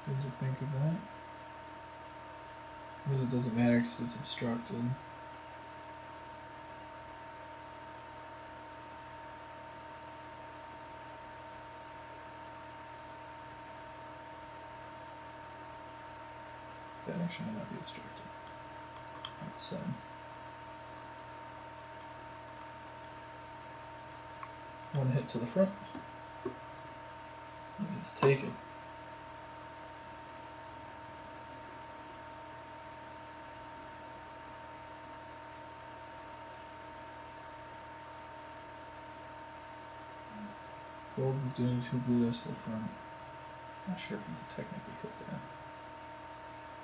Good to think of that. Because it doesn't matter because it's obstructed. That actually might not be obstructed. Let's one hit to the front. It's taken. Gold is doing 2 blue dice to the front. Not sure if you can technically hit that. I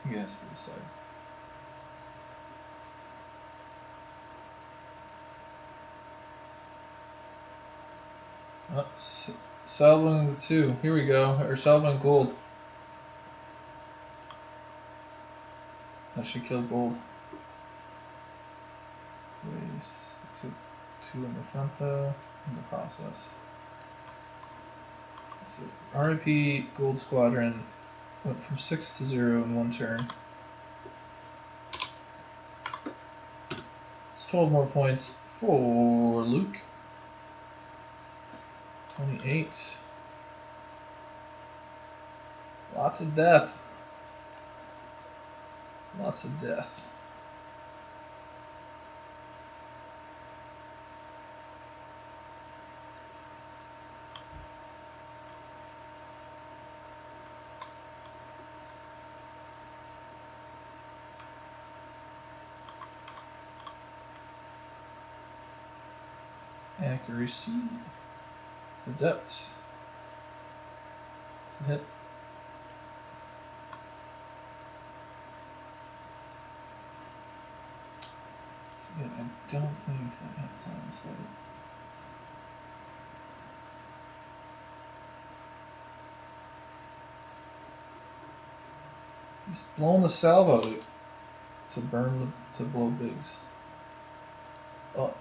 think it has to be the side. Salving the 2. Here we go. Or salving gold. That should kill gold. Took 2 in the front in the process. So RIP Gold Squadron went from 6 to 0 in 1 turn. It's 12 more points for Luke. 28. Lots of death. Lots of death. Accuracy. Adept. It's a hit. So again, I don't think that hits on the side. He's blowing the salvo to burn to blow bigs. Up.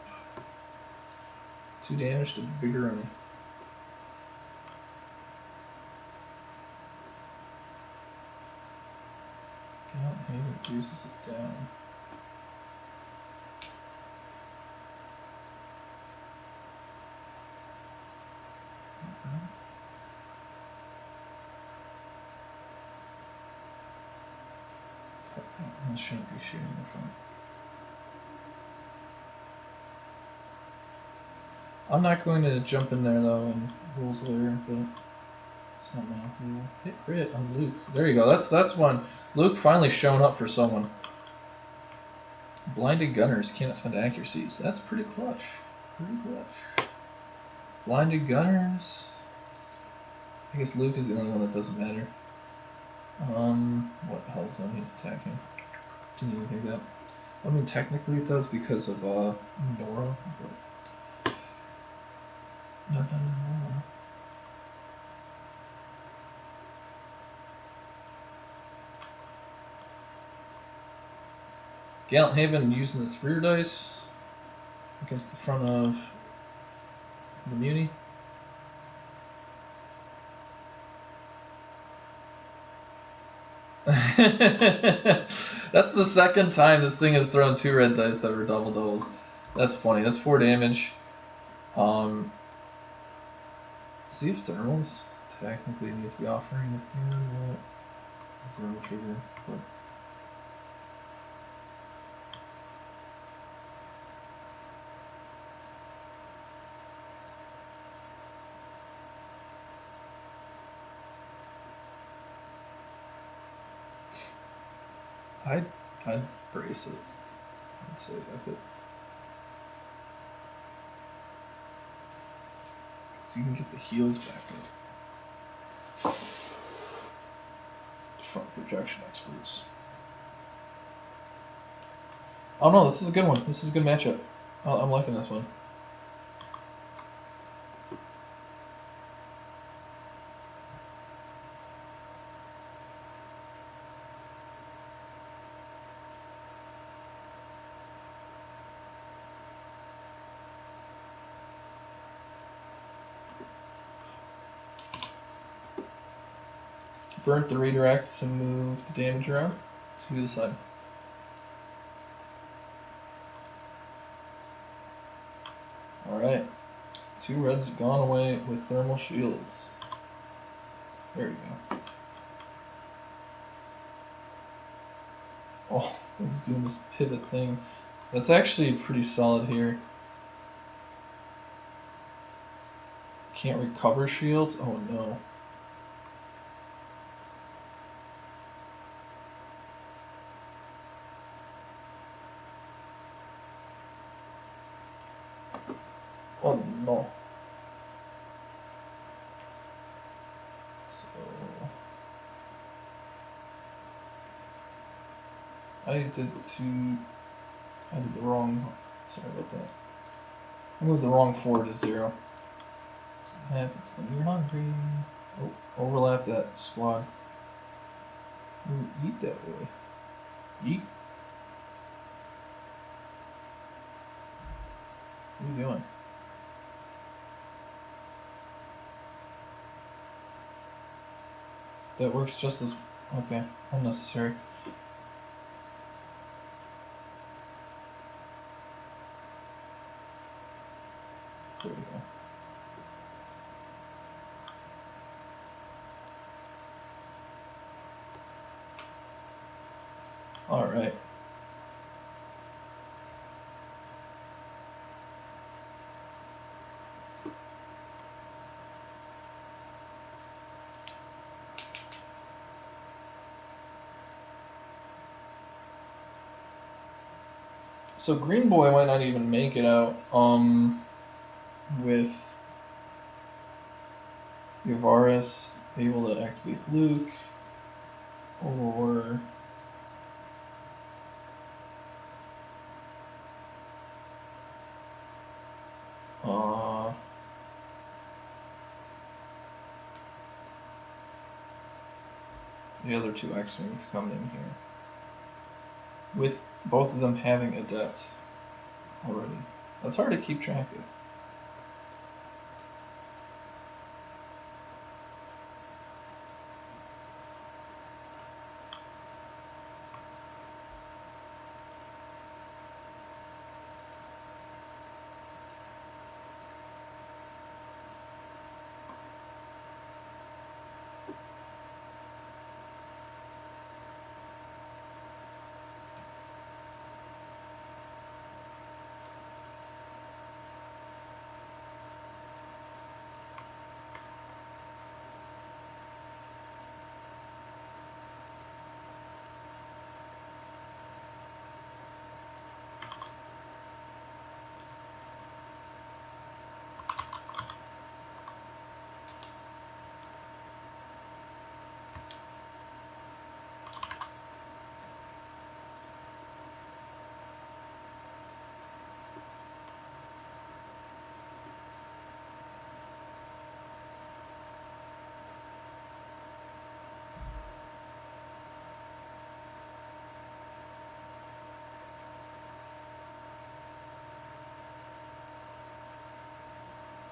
2 damage to bigger enemy. God, he reduces it down. I shouldn't be shooting in the front. I'm not going to jump in there though and rules later, but it's not my rule. Hit crit on Luke. There you go. That's one. Luke finally showing up for someone. Blinded gunners cannot spend accuracies. That's pretty clutch. Pretty clutch. Blinded gunners. I guess Luke is the only one that doesn't matter. What hell zone he's attacking? Didn't even think that. I mean, technically it does because of Nora, but no. Gallant Haven using its rear dice against the front of the Muni. That's the second time this thing has thrown 2 red dice that were double doubles. That's funny. That's 4 damage. See if thermals technically needs to be offering the thermal trigger, but I'd brace it. I'd say with it. So you can get the heals back up. Front projection experts. Oh no, this is a good one. This is a good matchup. I'm liking this one. Burnt the redirect to move the damage around to the side. Alright. 2 reds gone away with thermal shields. There you go. Oh, I was doing this pivot thing. That's actually pretty solid here. Can't recover shields? Oh no. Oh no. So I did the wrong. Sorry about that. I moved the wrong 4 to 0. What happens when you're hungry? Oh, overlap that squad. Ooh, eat that boy. Eat. What are you doing? That works just as... Okay, unnecessary. There we go. Alright. So Green Boy might not even make it out with Yavaris able to activate Luke, or the other 2 X-Wings coming in here. With both of them having Agate already. That's hard to keep track of.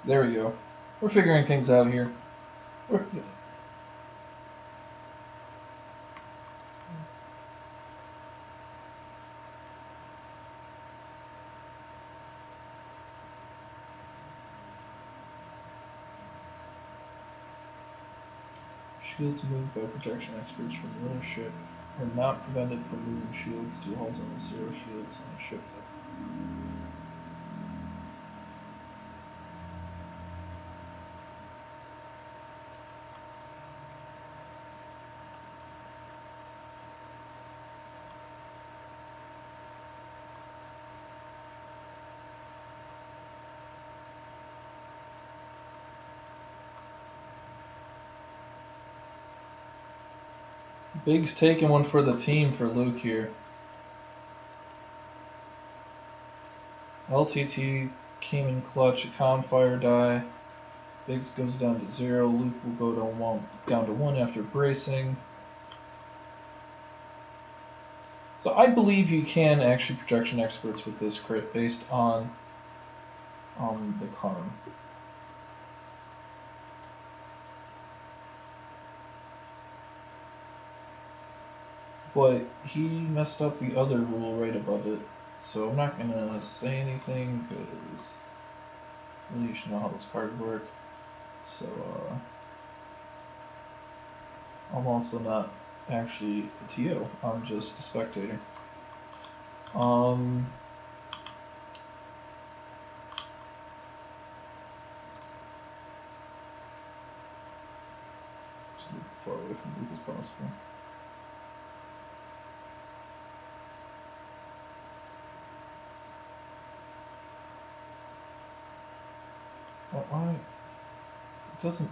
There we go. We're figuring things out here. Shields moved by protection experts from the other ship are not prevented from moving shields to hulls on the 0 shields on a ship. Big's taking one for the team for Luke here. LTT came in clutch, a Confire die. Biggs goes down to 0. Luke will go down to 1 after bracing. So I believe you can actually projection experts with this crit based on the Karm. But he messed up the other rule right above it, so I'm not gonna say anything because really you should know how this card works. So I'm also not actually a TO. I'm just a spectator. Just move far away from Luke as possible. Why? It doesn't.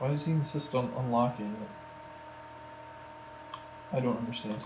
Why does he insist on unlocking it? I don't understand.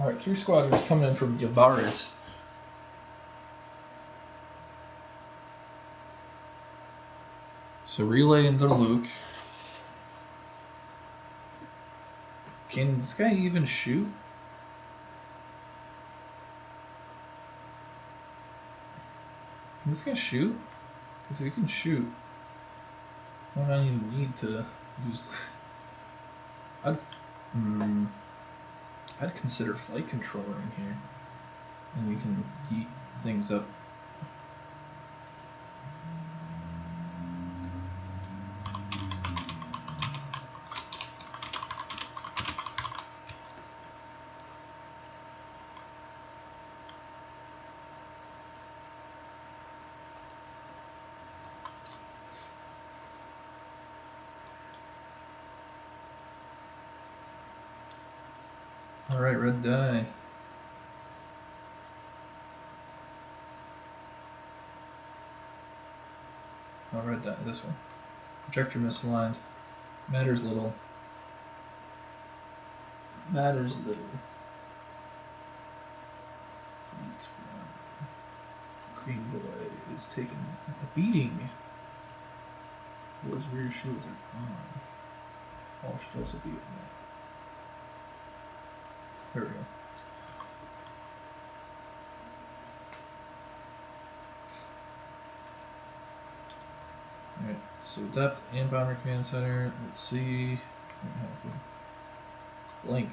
Alright, 3 squadrons coming in from Yavaris. So relay into Luke. Can this guy even shoot? Can this guy shoot? Because if he can shoot, I don't even need to use... I'd consider flight controller in here. And we can heat things up. Alright, red die. Oh, red die, this one. Projector misaligned. Matters little. Matters little. Green boy is taking a beating. Those rear shields are gone. All should also be in there. There we go. Alright, so depth and bomber command center. Let's see. Blink.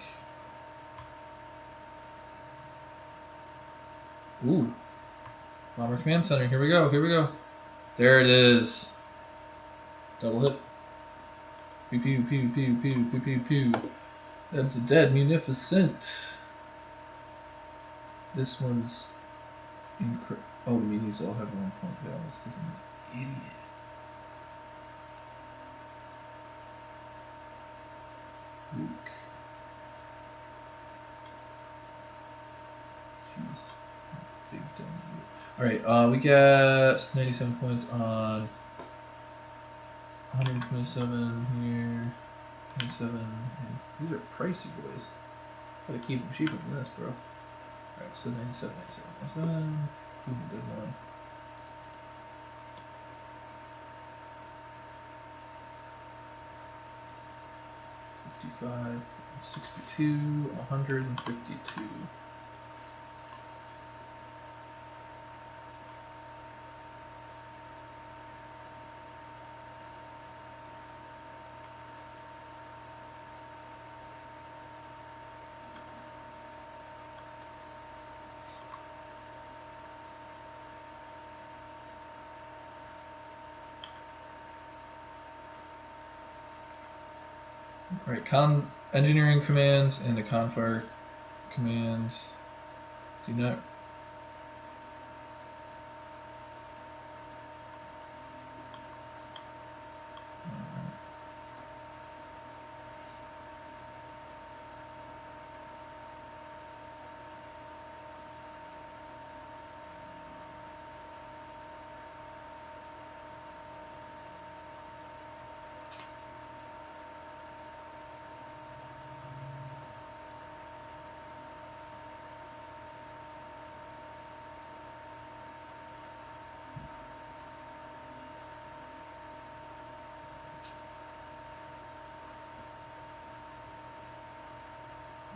Ooh. Bomber command center. Here we go. Here we go. There it is. Double hit. Pew pew pew pew pew pew pew pew. That's a dead munificent. This one's incredible. Oh, the minis all have 1 point values because I'm an idiot. Luke. Jeez. Big dumb. Alright, we got 97 points on 127 here. 27. These are pricey boys. Gotta keep them cheaper than this, bro. Alright, so 97, 97, 97. Ooh, good one. $55, 62, 152. Alright, engineering commands and the confire commands do not.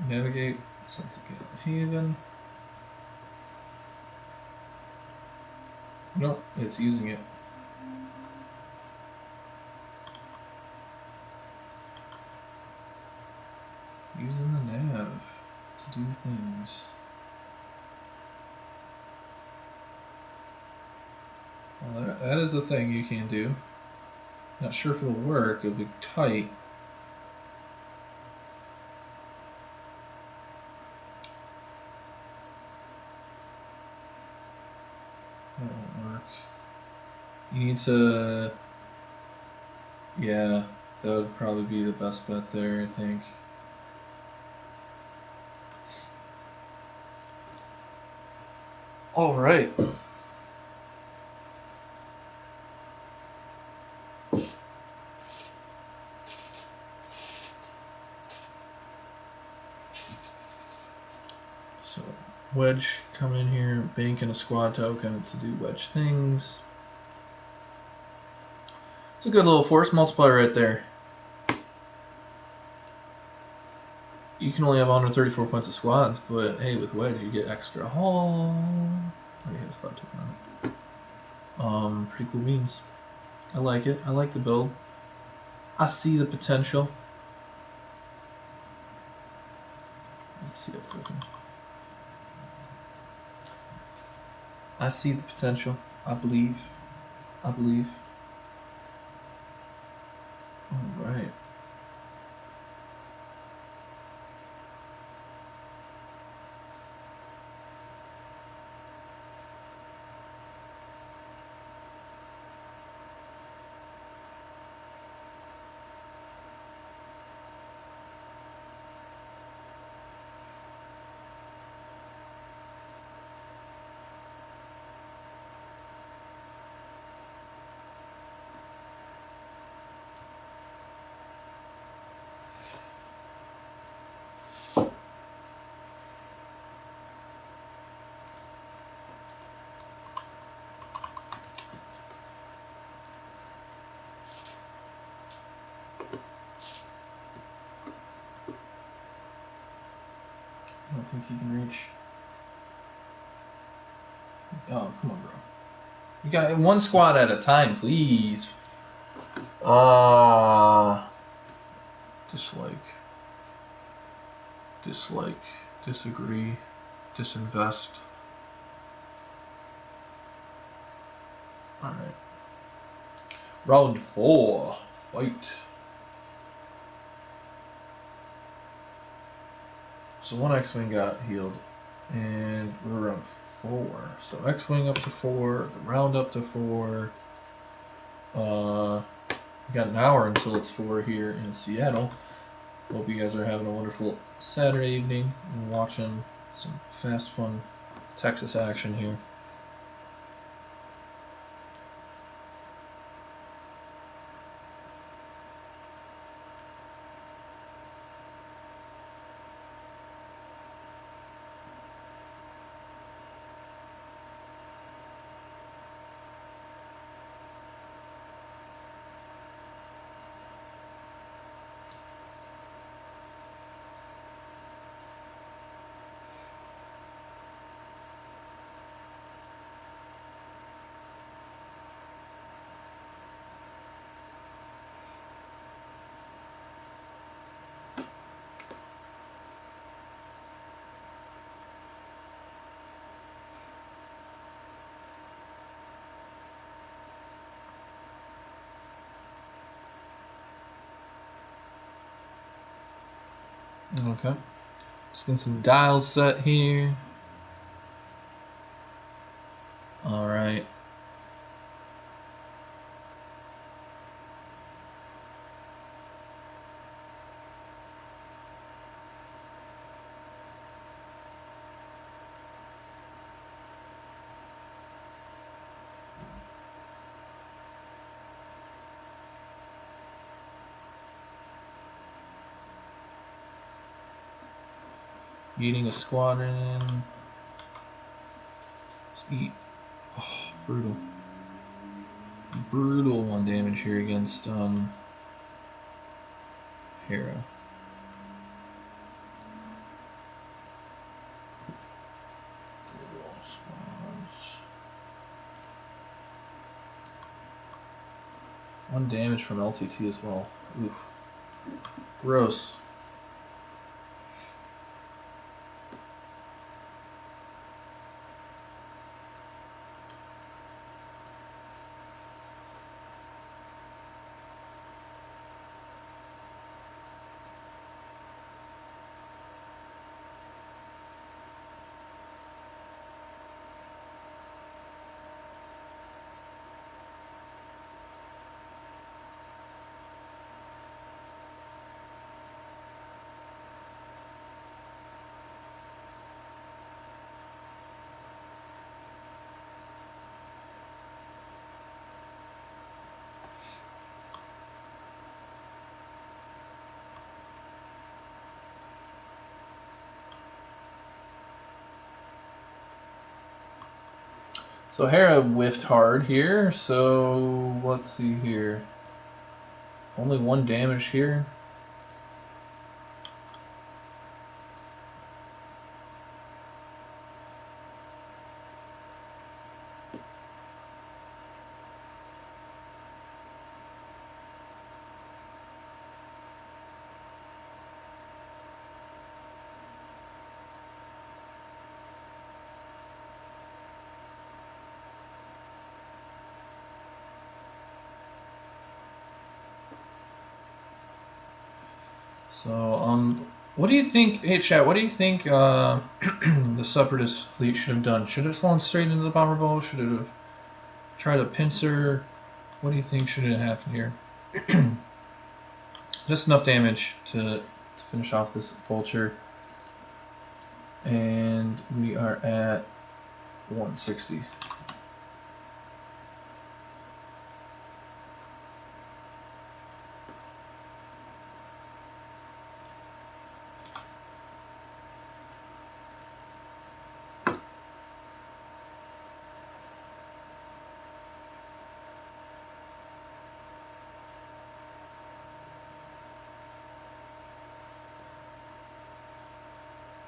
Navigate, sent to Haven. Nope, it's using it. Using the nav to do things. That is a thing you can do. Not sure if it'll work. It'll be tight. That won't work. You need to... Yeah, that would probably be the best bet there, I think. All right. So, Wedge come in here, banking a squad token to do Wedge things. It's a good little force multiplier right there. You can only have 134 points of squads, but hey, with Wedge you get extra haul. Already have a squad token on it. Pretty cool beans. I like it. I like the build. I see the potential. Let's see that token. I see the potential. I believe. I believe. All right. I don't think he can reach. Oh, come on, bro. You got one squad at a time, please. Dislike. Dislike. Disagree. Disinvest. Alright. Round 4. Fight. So one X-Wing got healed. And we're around 4. So X-Wing up to 4. The round up to 4. We got an hour until it's 4 here in Seattle. Hope you guys are having a wonderful Saturday evening and watching some fast, fun Texas action here. Okay. Just getting some dials set here. Alright. Eating a squadron. Just eat. Oh, brutal. Brutal 1 damage here against Hero. Brutal squads. 1 damage from LTT as well. Oof. Gross. So Hera whiffed hard here, so let's see here. Only 1 damage here. So, what do you think, hey chat, what do you think the Separatist fleet should have done? Should it have flown straight into the bomber bowl? Should it have tried a pincer? What do you think should have happened here? Just enough damage to finish off this vulture. And we are at 160.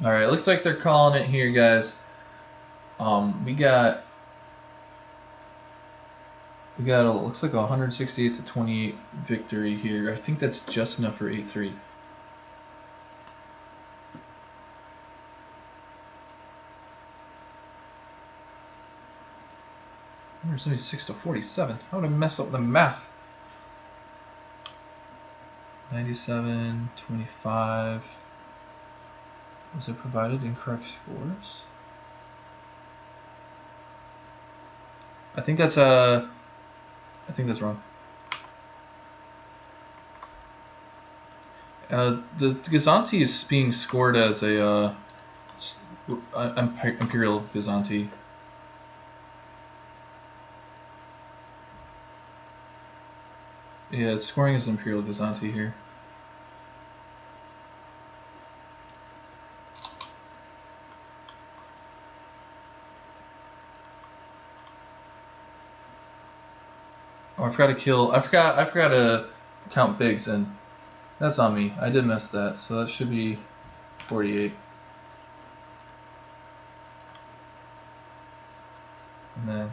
Alright, looks like they're calling it here, guys. We got looks like a 168 to 28 victory here. I think that's just enough for 8-3. 176 to 47. How would I mess up the math? 97, 25. Was it provided incorrect scores? I think that's wrong. The Gazanti is being scored as a Imperial Gazanti. Yeah, it's scoring as Imperial Gazanti here. Oh, I forgot to kill. I forgot to count bigs, and that's on me. I did mess that, so that should be 48. And then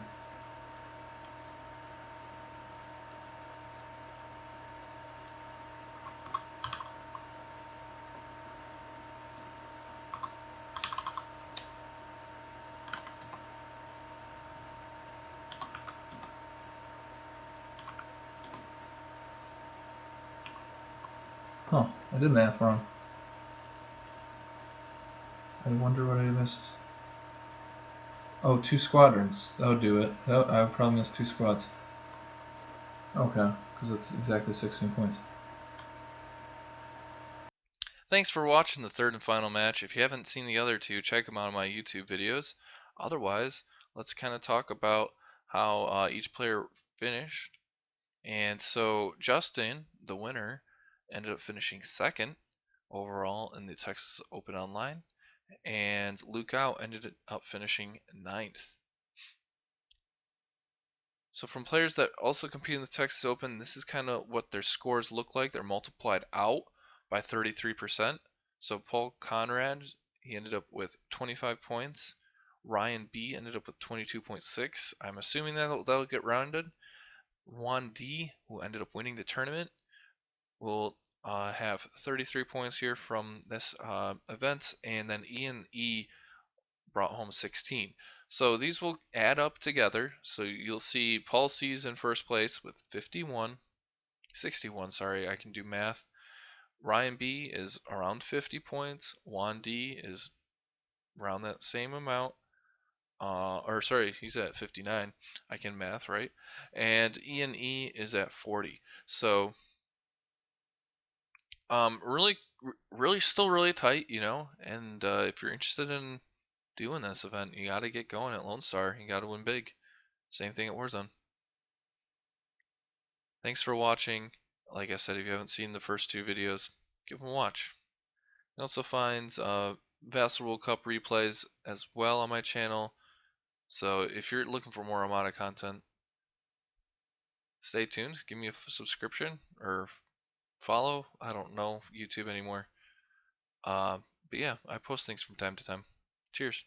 huh, I did math wrong. I wonder what I missed. Oh, 2 squadrons. That would do it. I would probably miss 2 squads. Okay, because it's exactly 16 points. Thanks for watching the third and final match. If you haven't seen the other two, check them out on my YouTube videos. Otherwise, let's kind of talk about how each player finished. And so Justin, the winner, ended up finishing second overall in the Texas Open Online, and LukeOut ended up finishing ninth. So from players that also compete in the Texas Open, this is kind of what their scores look like. They're multiplied out by 33%. So Paul Conrad, he ended up with 25 points. Ryan B ended up with 22.6. I'm assuming that'll get rounded. Juan D, who ended up winning the tournament, will have 33 points here from this event, and then Ian E brought home 16. So these will add up together. So you'll see Paul C's in first place with 61, sorry, I can do math. Ryan B is around 50 points. Juan D is around that same amount. Or sorry, he's at 59. I can math, right? And Ian E is at 40. So really still really tight, you know. And if you're interested in doing this event, you got to get going at Lone Star. You got to win big. Same thing at Warzone. Thanks for watching. Like I said, if you haven't seen the first 2 videos, give them a watch. You also find Vassal World Cup replays as well on my channel. So if you're looking for more Armada content, stay tuned. Give me a subscription or follow. I don't know YouTube anymore. But yeah, I post things from time to time. Cheers.